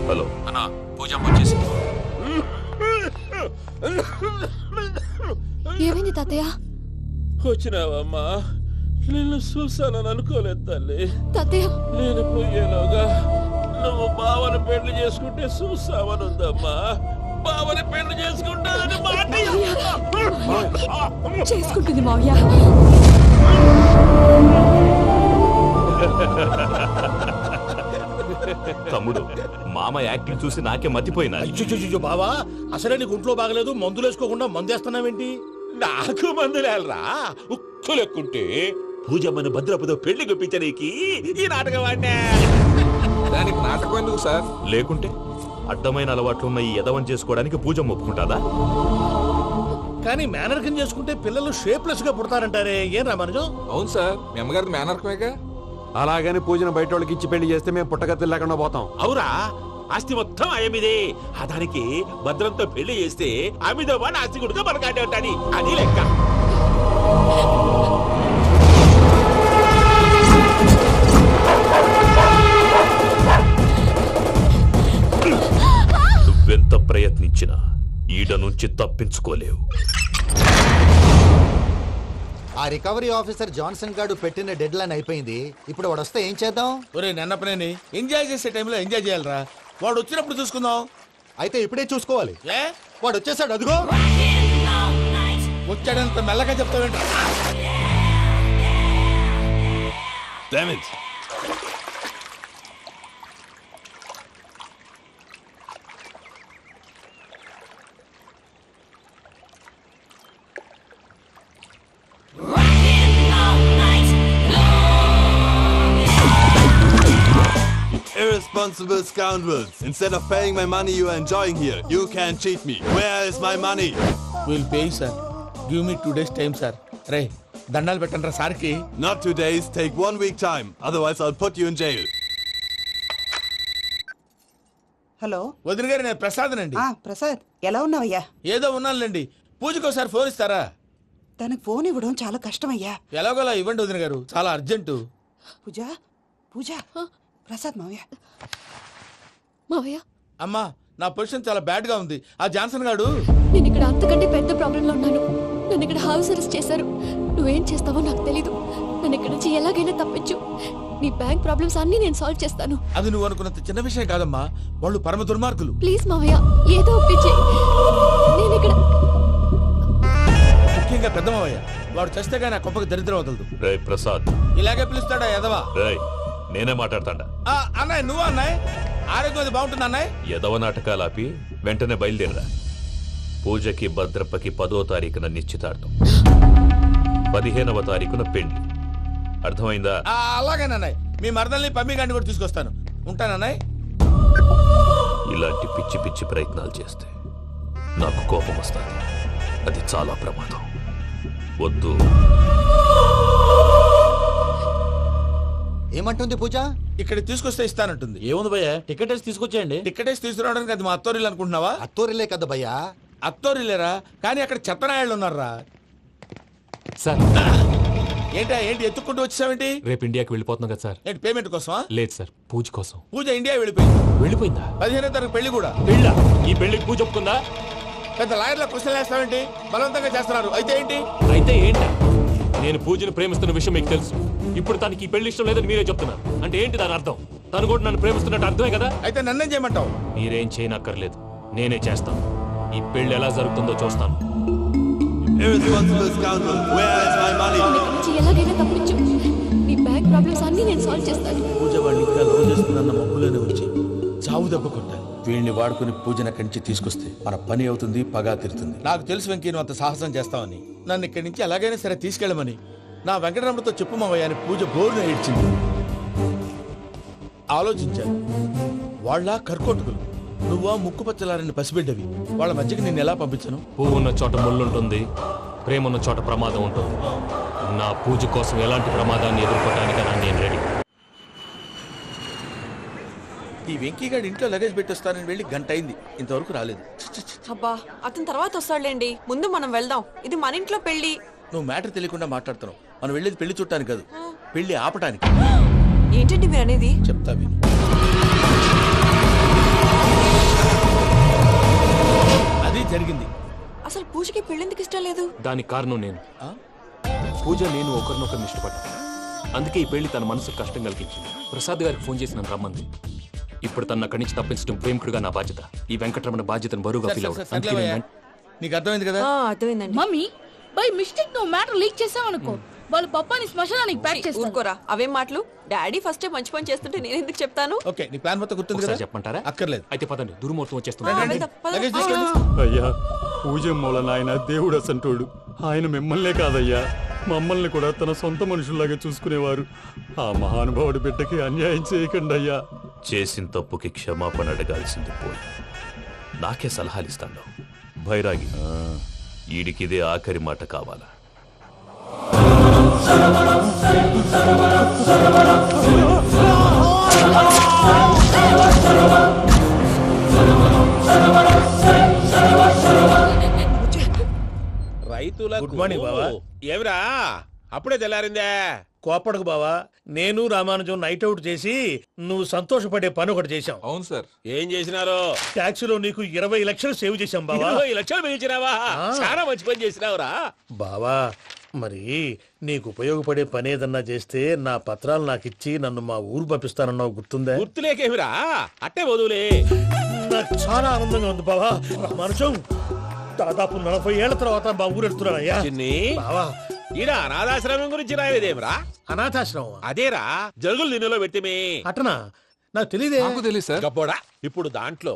హలో అన్నా, పూజ వచ్చేసింది. ఏమైంది తాతయ్య? వచ్చినావమ్మా, నిన్ను చూసానని అనుకోలేదు తల్లి. తాతయ్య, నేను పోయేలోగా నువ్వు బావని పెళ్లి చేసుకుంటే చూసావని ఉందమ్మా. బావని పెళ్లి చేసుకుంటానని మాట చేసుకుంటుంది మావయ్య. తమ్ముడు, మామ యాక్టింగ్ చూసి నాకే మతిపోయినా. బావా, అసలే నీకు ఒంట్లో బాగలేదు, మందులు వేసుకోకుండా మందేస్తున్నావేంటి? నాకు మందులేరా ఉక్కు లెక్కుంటే పూజమ్మని భద్రపదో పెళ్లి గుప్పించనీకి ఈ నాటకం ఆడినా. దానికి నాటకం ఎందుకు సార్? లేకుంటే అడ్డమైన అలవాట్లున్న ఈ యదవం చేసుకోవడానికి పూజ ఒప్పుకుంటాదా? కానీ మేనర్కం చేసుకుంటే పిల్లలు షేప్లెస్ గా పుడతారంటారే, ఏం రామానుజం? అవును సార్, మీ అమ్మగారిది మేనర్కమేగా. అలాగని పూజను బయట వాళ్ళకి ఇచ్చి పెళ్లి చేస్తే మేము పుట్టగతులు లేకుండా పోతాం. అవురా, ఆస్తి మొత్తం ఆయమిదే. ఆ దానికి భద్రంతో పెళ్లి చేస్తే ఆమెతో పాటు ఆస్తి గుడితో మనకాడే ఉంటాది. అది లెక్క. నువ్వెంత ప్రయత్నించినా ఈడ నుంచి తప్పించుకోలేవు. ఆ రికవరీ ఆఫీసర్ జాన్సన్ గారు పెట్టిన డెడ్ లైన్ అయిపోయింది. ఇప్పుడు వాడు వస్తే ఏం చేద్దాం? ఒరే నన్నపనేని, ఎంజాయ్ చేసే టైంలో ఎంజాయ్ చేయాలరా. వాడు వచ్చినప్పుడు చూసుకుందాం. అయితే ఇప్పుడే చూసుకోవాలి. ఏ వాడు వచ్చేసాడు, అదిగో. వచ్చాడంత మెల్లగా చెప్తావేంట? Irresponsible scoundrels. Instead of paying my money you are enjoying here, you can cheat me. Where is my money? We'll pay, sir. Give me 2 days time, sir. Ray, దండాలు పెట్టండి సార్కి. Not 2 days, take 1 week time. Otherwise I'll put you in jail. Hello వదిన గారు, నేను ప్రసాదనండి. ప్రసాద్, ఎలా ఉన్నావయ్యా? ఏదో ఉన్నానులేండి. పూజకి ఒకసారి ఫోన్ ఇస్తారా? తనకు ఫోన్ ఇవ్వడం చాలా కష్టమయ్యా. ఎలాగోలా ఇవ్వండి వదిన గారు, చాలా అర్జెంటు. పూజ పూజ, ప్రసాద్ మావయ్య. మావయ్య, అమ్మా, నా పొజిషన్ చాలా బ్యాడ్ గా ఉంది. ఆ జాన్సన్ గాడు. నేను ఇక్కడ అంతకంటే పెద్ద ప్రాబ్లం లో ఉన్నాను. నన్ను ఇక్కడ హౌస్ అరెస్ట్ చేశారు. నువ్వేం చేస్తావో నాకు తెలీదు. నన్ను ఇక్కడ నుంచి ఎలాగైనా తప్పించు. నీ బ్యాంక్ ప్రాబ్లమ్స్ అన్ని నేను సాల్వ్ చేస్తాను. అది నువ్వు అనుకున్నంత చిన్న విషయం కాదమ్మా. వాళ్ళు పరమ దుర్మార్గులు. ప్లీజ్ మావయ్య, ఏదో ఒప్పించే. నేను ఇక్కడ ముఖ్యంగా పెద్ద మావయ్య, వాడు చస్తే కానీ ఆ కొంపకి దరిద్రం వదలదు. రే ప్రసాద్, ఇలాగే పిలుస్తాడా ఎదవా? రేయ్, నేనే మాట్లాడతాడా? అన్నయ్య, నువ్వు అన్నయ్య, ఆరోగ్యం అది బాగుంటుంది అన్నయ్య. యదవ నాటకాలు ఆపి వెంటనే బయలుదేరరా. పూజకి భద్రప్పకి 10వ తారీఖున నిశ్చితార్థం, 15వ తారీఖున పెళ్లి. అర్థమైందా? అలాగేనన్నయ్య. మీ మరదల్ని పమ్మి గండి కూడా తీసుకొస్తాను. ఉంటానన్నాయ్. ఇలాంటి పిచ్చి పిచ్చి ప్రయత్నాలు చేస్తే నాకు కోపం వస్తుంది. అది చాలా ప్రమాదం. వద్దు. ఏమంటుంది పూజ? ఇక్కడ తీసుకొస్తే ఇస్తానంటుంది. ఏముంది భయ్య, టికెట్ వేసి తీసుకొచ్చేయండి. టికెట్ వేసి తీసుకురావడానికి అది మా అత్తోరిల్లు అనుకుంటున్నావా? అత్తోరిల్లే కదా భయ్యా. అత్తోరిల్లేరా, కానీ అక్కడ చెత్తనాయాళ్ళు ఉన్నారా. సార్ ఏంటి ఎత్తుక్కుంటూ వచ్చావేంటి? రేపు ఇండియాకి వెళ్ళిపోతున్నాం కదా సార్. ఏంటి పేమెంట్ కోసమా? లేదు సార్, పూజ కోసం. పూజ ఇండియా వెళ్ళిపోయిందా? 15వ తారీఖు పెళ్లి కూడా. పెళ్ళా? ఈ పెళ్లికి పూజ ఒప్పుకుందా? పెద్ద లాయర్ల క్వశ్చన్ వేస్తావేంటి? బలవంతంగా చేస్తున్నారు. అయితే ఏంటి? అయితే ఏంటి? నేను పూజను ప్రేమిస్తున్న విషయం మీకు తెలుసు. ఇప్పుడు తనకి ఈ పెళ్లి ఇష్టం లేదని మీరే చెప్తున్నారు. అంటే ఏంటి దాని అర్థం? తను కూడా నన్ను ప్రేమిస్తున్నట్టు అర్థమే కదా. అయితే నన్నేం చేయమంటావు? మీరేం చేయనక్కర్లేదు, నేనే చేస్తాను. ఈ పెళ్లి ఎలా జరుగుతుందో చూస్తాను. Irresponsible scoundrel, where is my money? ఎలాగైనా తప్పించు. నీ బ్యాంక్ ప్రాబ్లమ్స్ అన్ని నేను సాల్వ్ చేస్తాను. పూజ వాడిని ఇంకా లవ్ చేస్తుందన్న మబ్బులోనే వచ్చి చావు దెబ్బ కొట్టాలి. వీళ్ళని వాడుకుని పూజన కంచి తీసుకొస్తే మన పని అవుతుంది, పగా తీరుతుంది. నాకు తెలుసు వెంకీ నువ్వు అంత సాహసం చేస్తావని. నన్ను ఇక్కడి నుంచి ఎలాగైనా సరే తీసుకెళ్ళమని నా వెంకటరమణతో చెప్పు మావయ్య అని పూజ బోరున ఏడ్చింది. ఆలోచించాను. వాళ్ళ కర్కోటకులు, నువ్వా ముక్కు పచ్చలారని పసిబిడ్డవి. వాళ్ళ మధ్యకి నేను ఎలా పంపించను? పువ్వు ఉన్న చోట ముళ్ళుంటుంది, ప్రేమ ఉన్న చోట ప్రమాదం ఉంటుంది. నా పూజ కోసం ఎలాంటి ప్రమాదాన్ని ఎదుర్కోవడానికైనా నేను రెడీ. ఈ వెంకీగాడి ఇంట్లో లగేజ్ పెట్టొస్తానని వెళ్ళి గంట అయింది, ఇంతవరకు రాలేదు. అబ్బా అతని తర్వాత వస్తాడులేండి, ముందు మనం వెళ్దాం. ఇది మన ఇంట్లో పెళ్లి. నువ్వు మ్యాటర్ తెలియకుండా మాట్లాడుతున్నావు. మనం వెళ్ళేది పెళ్లి చుట్టానికి కాదు, పెళ్లి ఆపటానికి. ఏంటండి మీరు అనేది? చెప్తా విను. అది జరిగింది. అసలు పూజకి పెళ్ళెందుకు ఇష్టం లేదు? దానికి కారణం నేను. పూజ నేను ఒకరినొకరిని ఇష్టపడ్డా. అందుకే ఈ పెళ్లి తన మనసుకు కష్టం కలిగించింది. ప్రసాద్ గారికి ఫోన్ చేసి నన్ను రమ్మంది. ఇప్పుడు తన అక్కడి నుంచి తప్పించడం ప్రేమికుడుగా నా బాధ్యత. ఈ వెంకటరమణ బాధ్యతను బరువుగా ఫీల్ అవుతుంది. నీకు అర్థమైంది కదా? అర్థమైందండి. మమ్మీ బై మిస్టేక్ నువ్వు మ్యాటర్ లీక్ చేసావనుకో, వాళ్ళ పప్పాని శ్మశానానికి ప్యాక్ చేస్తారు. ఊరుకోరా, అవేం మాటలు. డాడీ ఫస్ట్ మంచి పని చేస్తుంటే నేను ఎందుకు చెప్తాను? ఓకే, నీ ప్లాన్ మొత్తం గుర్తుంది కదా? చెప్పమంటారా? అక్కర్లేదు. అయితే పదండి, దుర్ముహూర్తం వచ్చేస్తుంది. అయ్యా, పూజ మూలన ఆయన దేవుడు అసంటోడు. ఆయన మిమ్మల్నే కాదయ్యా, మమ్మల్ని కూడా తన సొంత మనుషుల్లాగా చూసుకునేవారు. ఆ మహానుభావుడి బిడ్డకి అన్యాయం చేయకండి అయ్యా. చేసిన తప్పుకి క్షమాపణ అడగాల్సింది పోయి నాకే సలహాలు ఇస్తాను. భైరాగి, ఈడికిదే ఆఖరి మాట కావాలా? రైతులకు గుడ్ మార్నింగ్ బావా. ఏమిరా అప్పుడే తెల్లారిందే? కోపడకు బావా, నేను రామానుజం నైట్ అవుట్ చేసి నువ్వు సంతోషపడే పని ఒకటి చేశాం. అవును సార్. ఏం చేసినారు? ట్యాక్సీలో నీకు 20 లక్షలు సేవ్ చేశాం బావా. 20 లక్షలు మిగిల్చినావా? చాలా మంచి పని చేసినావురా బావా. మరి నీకు ఉపయోగపడే పని ఏదన్నా చేస్తే నా పత్రాలు నాకు ఇచ్చి నన్ను మా ఊరు పంపిస్తానన్నావు, గుర్తుందా? గుర్తులేకేమిరా, అట్టే వదులే. నాకు చాలా ఆనందంగా ఉంది బావా. రామానుజం, దాదాపు 40 ఏళ్ల తర్వాత మా ఊరు వెళ్తున్నానయ్యా. బావా, ఈడ అనాథాశ్రమం గురించి రాయలేదేమిరా? అనాథాశ్రమం అదేరా, జరుగులు దీనిలో పెట్టిమే. అటనా? నాకు తెలియదే. గబ్బోడా, ఇప్పుడు దాంట్లో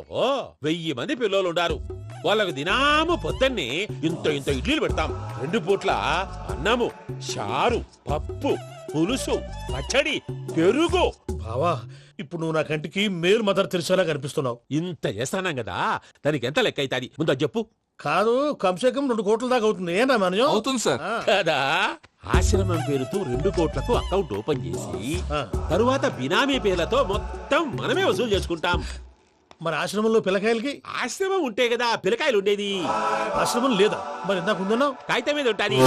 1000 మంది పిల్లలు ఉండారు. వాళ్ళకు దినాము పొద్దున్నే ఇంత ఇంత ఇడ్లీలు పెడతాం. 2 పూట్ల అన్నము, చారు, పప్పు, పులుసు, పచ్చడి, పెరుగు. బావా, ఇప్పుడు నువ్వు నా కంటికి మేలు మదర్ తెరిసేలా కనిపిస్తున్నావు. ఇంత చేస్తానం కదా, దానికి ఎంత లెక్క అవుతుంది ముందు అది చెప్పు. కాదు, కంసే కం 2 కోట్ల దాకా అవుతుంది. ఏం రామానుజం? అవుతుంది సార్. కదా, ఆశ్రమం పేరుతో 2 కోట్లకు అకౌంట్ ఓపెన్ చేసి తరువాత బినామీ పేర్లతో మొత్తం మనమే వసూలు చేసుకుంటాం. మరి ఆశ్రమంలో పిల్లకాయలకి? ఆశ్రమం ఉంటే కదా పిల్లకాయలు ఉండేది. ఆశ్రమం లేదా? మరి ఇందాక ఉందన్నావు. కాగితం మీద ఉంటాది.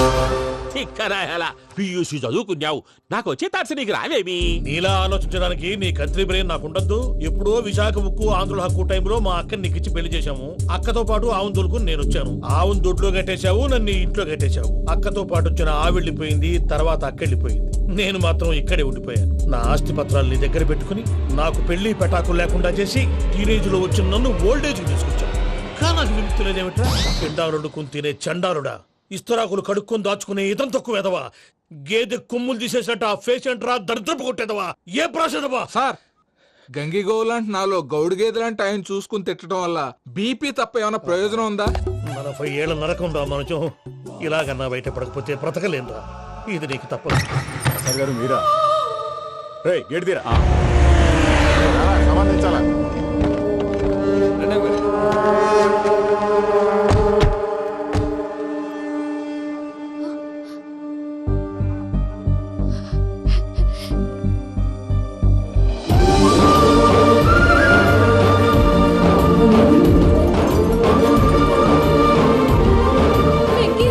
పియూసీ చదువుకున్నావు, నాకు వచ్చే తాట్స్ నీకు రావేమి? నీలా ఆలోచించడానికి నీ కంత్రి బ్రెయిన్ నాకు ఉండద్దు. ఎప్పుడో విశాఖ ఉక్కు ఆంధ్రుల హక్కు టైంలో మా అక్కని నీకు ఇచ్చి పెళ్లి చేశాము. అక్కతో పాటు ఆవును దొడుకుని నేను వచ్చాను. ఆవును దొడ్లో కట్టేశావు, నన్ను ఇంట్లో కట్టేశావు. అక్కతో పాటు వచ్చిన ఆవిళ్ళిపోయింది, తర్వాత అక్కెళ్ళిపోయింది. నేను మాత్రం ఇక్కడే ఉండిపోయాను. నా ఆస్తి పత్రాలు నీ దగ్గర పెట్టుకుని నాకు పెళ్లి పెటాకులు లేకుండా చేసి టీనేజ్ లో వచ్చిన నన్ను ఓల్డేజ్ తీసుకొచ్చాను. కానీ నాకు విముక్తులేదేమిట్రా? పిండారుడుకుని తినే చండారుడా, ఇస్తరాకులు కడుక్కొని దాచుకునే ఇతం తక్కువ ఎదవా, గేదె కొమ్ములు తీసేసినట్టు ఆ పేషెంట్ రా దరిద్రపు కొట్టేదవా, ఏ ప్రాసెదవా? సార్, గంగిగోవులాంటి నాలో గౌడు గేదెలాంటి ఆయన చూసుకుని తిట్టడం వల్ల బీపీ తప్ప ఏమైనా ప్రయోజనం ఉందా? 40 ఏళ్ల నరకం రా మనచం. ఇలాగన్నా బయటపడకపోతే బ్రతకలేనురా. ఇది నీకు తప్పదు. గారు మీరా? గేట్ తీరా సంబంధించాలా Venky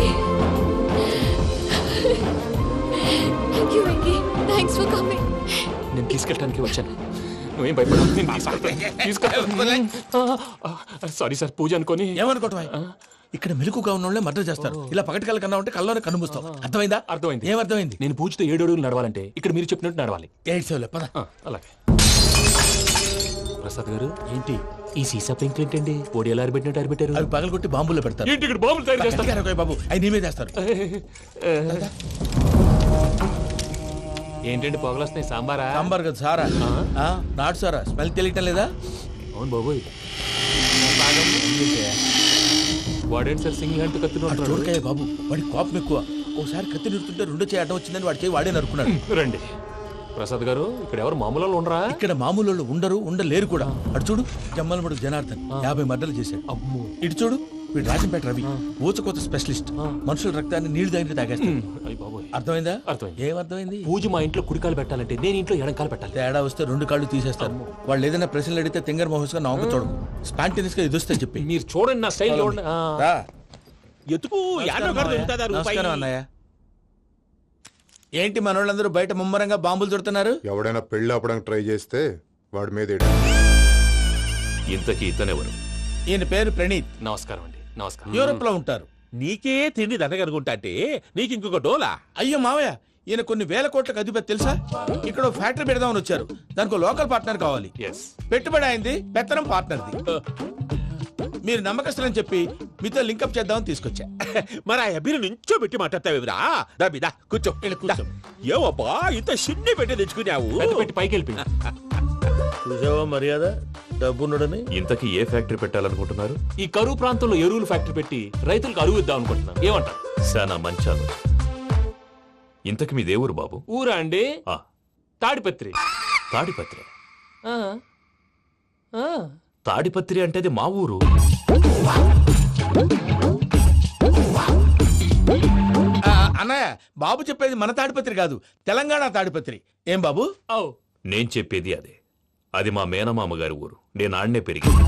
thank you Venky thanks for coming. నేను తీసుకెళ్ళడానికి వచ్చాను, నువ్వేం భయపడవు. నేను తీసుకెళ్తాను. సారీ సార్, పూజ అనుకోని. ఏమనుకోవటం ఇక్కడ మెలకుగా ఉన్న వాళ్ళే మర్డర్ చేస్తారు. ఇలా పగటి కళ్ళ కన్నా ఉంటే కళ్ళలోనే కనుమూస్తావు. అర్థమైందా? అర్థమైంది. ఏమర్థమైంది? నేను పూజతో 7 అడుగులు నడవాలంటే ఇక్కడ మీరు చెప్పినట్టు నడవాలి. 8 సెవెన్ పద. అలాగే. ప్రసాద్ గారు, ఏంటి ఈ సీసా పెంకులు ఏంటండి? పొడి ఎలా అరబెట్టినట్టు అరబెట్టారు? అవి పగలగొట్టి బాంబుల్లో పెడతారు. ఏంటి ఇక్కడ బాంబులు తయారు చేస్తారు? బాబు అవి నీమే చేస్తారు. ఏంటండి పొగలొస్తాయి? సాంబారా? సాంబార్ కదా సారా. నాటు సారా స్మెల్ తెలియటం లేదా? అవును బాబోయ్. వాడేంటి సార్ సింగిల్ హ్యాండ్ కత్తి చూడకాయ బాబు, వాడి కోపం ఎక్కువ. ఒకసారి కత్తి నిరుతుంటే 2 చేయి అడ్డం వచ్చిందని వాడి చేయి వాడే నరుకున్నాడు. రండి ప్రసాద్ గారు, ఇక్కడ ఎవరు మామూలు వాళ్ళు ఉండరా? ఇక్కడ మామూలు వాళ్ళు ఉండరు, ఉండలేరు కూడా. అటు చూడు, జమ్మలమడు జనార్దన్ 50 మర్డర్లు చేశాడు. ఇటు చూడు, వీడు రాజంపేట రవి ఊచకోత స్పెషలిస్ట్. మనుషుల రక్తాన్ని నీళ్లు దగ్గర తాగేస్తాడు. అర్థమైందా? అర్థమైంది. ఏమర్థమైంది? పూజ మా ఇంట్లో కుడికాలు పెట్టాలంటే నేను ఇంట్లో ఎడంకాలు పెట్టాలి. తేడా వస్తే 2 కాళ్ళు తీసేస్తారు. వాళ్ళు ఏదైనా ప్రశ్నలు అడిగితే తింగర్ మహోస్ గా నవ్వు చూడకు. స్పాంటినియస్ గా ఎదుస్తే చెప్పి. మీరు చూడండి నా స్టైల్. నమస్కారం అన్నయ్య. ఏంటి మనోళ్ళందరూ బయట ముమ్మరంగా బాంబులు చుడుతున్నారు? ఎవడైనా పెళ్లి ఆపడానికి ట్రై చేస్తే వాడి మీద ఇంతకీ ఇతనెవరు? ఈయన పేరు ప్రణీత్. నమస్కారం అండి. నమస్కారం. యూరోప్ లో ఉంటారు. నీకే తిండి దండగనుకుంటా అంటే నీకు ఇంకొక డోలా? అయ్యో మావయ్య, ఈయన కొన్ని వేల కోట్లకు అధిపతి తెలుసా? ఇక్కడ ఫ్యాక్టరీ పెడదామని వచ్చారు. దానికి లోకల్ పార్ట్నర్ కావాలి. పెట్టుబడి అయింది, పెత్తనం పార్ట్నర్ది. మీరు నమ్మకస్తులని చెప్పి మీతో లింకప్ చేద్దామని తీసుకొచ్చా. మరి ఆ అబ్బిని నుంచో పెట్టి మాట్లాడతావేమిరా? దాబిదా కూర్చో. ఏవబ్బా ఇంత సిన్ని పెట్టి తెచ్చుకున్నావు? పెట్టి పైకి వెళ్ళి చూసావా మర్యాద డబ్బున్నడని. ఇంతకీ ఏ ఫ్యాక్టరీ పెట్టాలనుకుంటున్నారు? ఈ కరువు ప్రాంతంలో ఎరువులు ఫ్యాక్టరీ పెట్టి రైతులకు అరువు ఇద్దాం అనుకుంటున్నారు. ఏమంటారు? శానా మంచాలు. ఇంతకి మీ దేవురు బాబు? ఊరా అండి? తాడిపత్రి. తాడిపత్రి? తాడిపత్రి అంటే అది మా ఊరు. అన్నయ్య, బాబు చెప్పేది మన తాడిపత్రి కాదు, తెలంగాణ తాడిపత్రి. ఏం బాబు? నేను చెప్పేది అదే. అది మా మేనమామ గారి ఊరు. నేను ఆడనే పెరిగింది.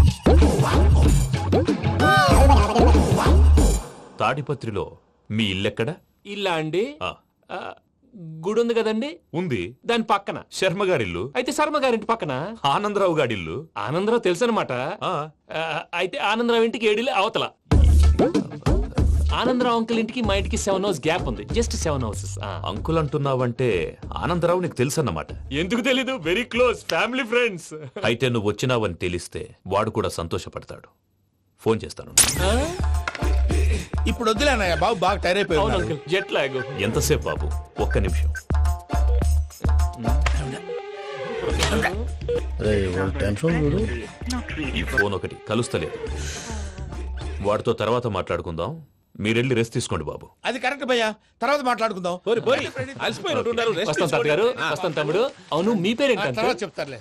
తాడిపత్రిలో మీ ఇల్లెక్కడ? ఇల్లా అండి? గుడి ఉంది కదండి? ఉంది. దాని పక్కన శర్మ గారిల్లు. అయితే శర్మ గారింటి పక్కన ఆనందరావు గారిల్లు. ఆనందరావు తెలుసు అనమాట. అయితే ఆనందరావు ఇంటికి 7 అవతల. ఆనందరావు అంకుల్ ఇంటికి మా ఇంటికి 7 హౌస్ గ్యాప్ ఉంది. Just 7 houses. అంకుల్ అంటున్నావంటే ఆనందరావు నీకు తెలుసు అన్నమాట. ఎందుకు తెలీదు? Very close family friends. అయితే నువ్వు వచ్చినావని తెలిస్తే వాడు కూడా సంతోషపడతాడు. ఫోన్ చేస్తాను. ఇప్పుడు వద్దులే అన్నయ్య, బాబు బాగా టైర్ అయిపోయాడు. Jet lag. ఎంతసేపు బాబు? ఒక్క నిమిషం. ఈ ఫోన్ ఒకటి కలుస్తలేదు. వాడితో తర్వాత మాట్లాడుకుందాం. మీరెళ్ళి రెస్ట్ తీసుకోండి బాబు. అది కరెక్ట్ భయ్యా, తర్వాత మాట్లాడుకుందాం. వస్తాం గారు, వస్తాం తమ్ముడు. అవును, మీ పేరేంటి? చెప్తారులే.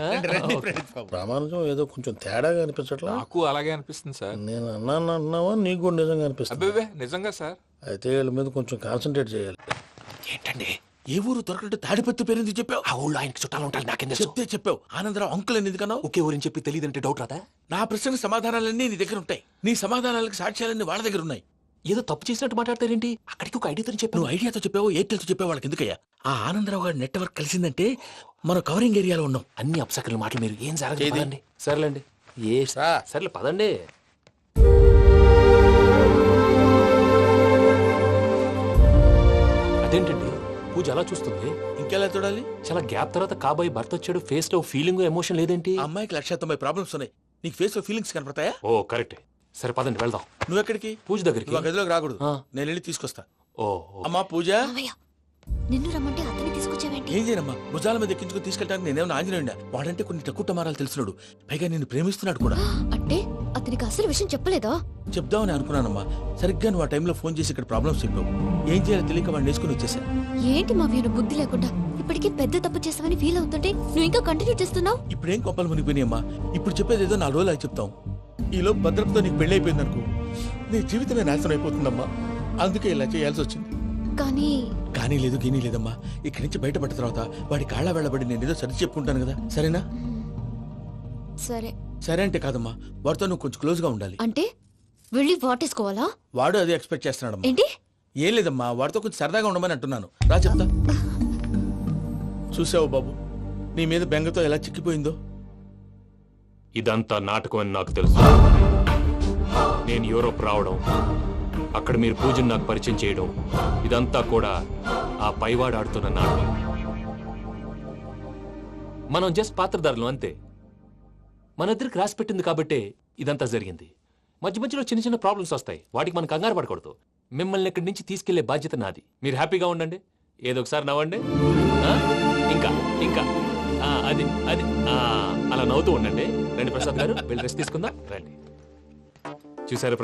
ప్రామాణికం ఏదో కొంచెం తేడాగా అనిపించట్లా? నాకు అలాగే అనిపిస్తుంది సార్. నేను అన్నావా? నీకు కూడా నిజంగా అనిపిస్తుంది? అబ్బే నిజంగా సార్. అయితే వీళ్ళ మీద కొంచెం కాన్సన్ట్రేట్ చేయాలి. ఏంటండి ఏ ఊరు దొరకట్టు తాడిపత్రి పేరు ఎందుకు చెప్పావు? ఆ ఊళ్ళో ఆయనకి చుట్టాలు ఉంటారు. నాకేం చెప్తే చెప్పావు. ఆనందరావు అంకుల్ అని ఎందుకన్నావు? ఒకే ఊరిని చెప్పి తెలియదంటే డౌట్ రాదా? నా ప్రశ్నకు సమాధానాలన్నీ నీ దగ్గర ఉంటాయి. నీ సమాధానాలకు సాక్ష్యాలన్నీ వాళ్ళ దగ్గర ఉన్నాయి. ఏదో తప్పు చేసినట్టు మాట్లాడతారేంటి? అక్కడికి ఒక ఐడియాతో చెప్పావు. నువ్వు ఐడియాతో చెప్పావు, ఎయిర్టెల్తో చెప్పావు. వాళ్ళకి ఎందుకయ్యా? ఆ ఆనందరావు గారి నెట్వర్క్ కలిసిందంటే మనం కవరింగ్ ఏరియాలో ఉన్నాం. అన్ని అప్సకల మాటలు మీరు ఏం జరగదండి. సర్లేండి. సర్లే పదండి. అదేంటండి పూజ అలా చూస్తుంది? ఇంకెలా చూడాలి? చాలా గ్యాప్ తర్వాత కాబోయే భర్త వచ్చాడు. ఫేస్ లో ఫీలింగ్ ఎమోషన్ లేదేంటి? అమ్మాయికి 190 ప్రాబ్లమ్స్ ఉన్నాయి. నీకు ఫేస్ లో ఫీలింగ్స్ కనపడతాయా? ఓ కరెక్ట్. సరే పదండి వెళ్దాం. నువ్వు ఎక్కడికి? పూజ దగ్గరికి. నువ్వు గదిలోకి రాకూడదు. నేను వెళ్ళి తీసుకొస్తా. ఓ అమ్మా పూజ. నిన్ను రమ్మంటే అతన్ని తీసుకొచ్చావేంటి? ఏం చేయనమ్మా, భుజాల మీద ఎక్కించుకుని తీసుకెళ్ళడానికి నేనేమన్నా ఆంజనేయుడా? వాడంటే కొన్ని తక్కువ టమారాలు తెలిసినాడు. పైగా నిన్ను ప్రేమిస్తున్నాడు కూడా. అంటే అతనికి అసలు విషయం చెప్పలేదా? చెప్దామని అనుకున్నానమ్మా. సరిగ్గా నువ్వు ఆ టైంలో ఫోన్ చేసి ఇక్కడ ప్రాబ్లమ్స్ చెప్పావు. ఏం చేయాలో తెలియక వాడిని వేసుకుని వచ్చేసా. ఏంటి మావయ్య నువ్వు బుద్ధి లేకుండా ఇప్పటికీ పెద్ద తప్పు చేస్తావని ఫీల్ అవుతుంటే నువ్వు ఇంకా కంటిన్యూ చేస్తున్నావు. ఇప్పుడేం కొప్పలు మునిగిపోయినాయమ్మా. ఇప్పుడు చెప్పేది ఏదో 4 రోజులు చెప్తాం. ఈలో భద్రతతో నీకు పెళ్లి అయిపోయింది అనుకో, నీ జీవితమే నాశనం అయిపోతుందమ్మా. అందుకే ఇలా చేయాల్సి వచ్చింది. కానీ లేదు గీనీ లేదమ్మా. ఇక్కడి నుంచి బయటపడ్డ తర్వాత వాడి కాళ్ళ వెళ్ళబడి నేను ఏదో సరి చెప్పుకుంటాను కదా, సరేనా? సరే. సరే అంటే కాదమ్మా, వాడితో నువ్వు కొంచెం క్లోజ్ గా ఉండాలి. అంటే వెళ్ళి వాటేసుకోవాలా? వాడు అదే ఎక్స్పెక్ట్ చేస్తున్నాడు. ఏంటి? ఏం లేదమ్మా, వాడితో కొంచెం సరదాగా ఉండమని అంటున్నాను. రా చెప్తా. చూసావు బాబు, నీ మీద బెంగతో ఎలా చిక్కిపోయిందో. ఇదంతా నాటకం అని నాకు తెలుసు. నేను యూరోప్ రావడం, అక్కడ మీరు పూజను నాకు పరిచయం చేయడం, ఇదంతా కూడా ఆ పైవాడు ఆడుతున్న నాటకం. మనం జస్ట్ పాత్రధారులు అంతే. మన ఇద్దరికి రాసి పెట్టింది కాబట్టే ఇదంతా జరిగింది. మధ్య మధ్యలో చిన్న చిన్న ప్రాబ్లమ్స్ వస్తాయి, వాటికి మనం కంగారు పడకూడదు. మిమ్మల్ని ఇక్కడి నుంచి తీసుకెళ్లే బాధ్యత నాది. మీరు హ్యాపీగా ఉండండి, ఏదో ఒకసారి నవ్వండి. ఇంకా ఇంకా అది అది అలా నవ్వుతూ ఉండండి. రండి ప్రసాద్ గారు, వెళ్ళి రెస్ట్ తీసుకుందాం. రండి. చూసారు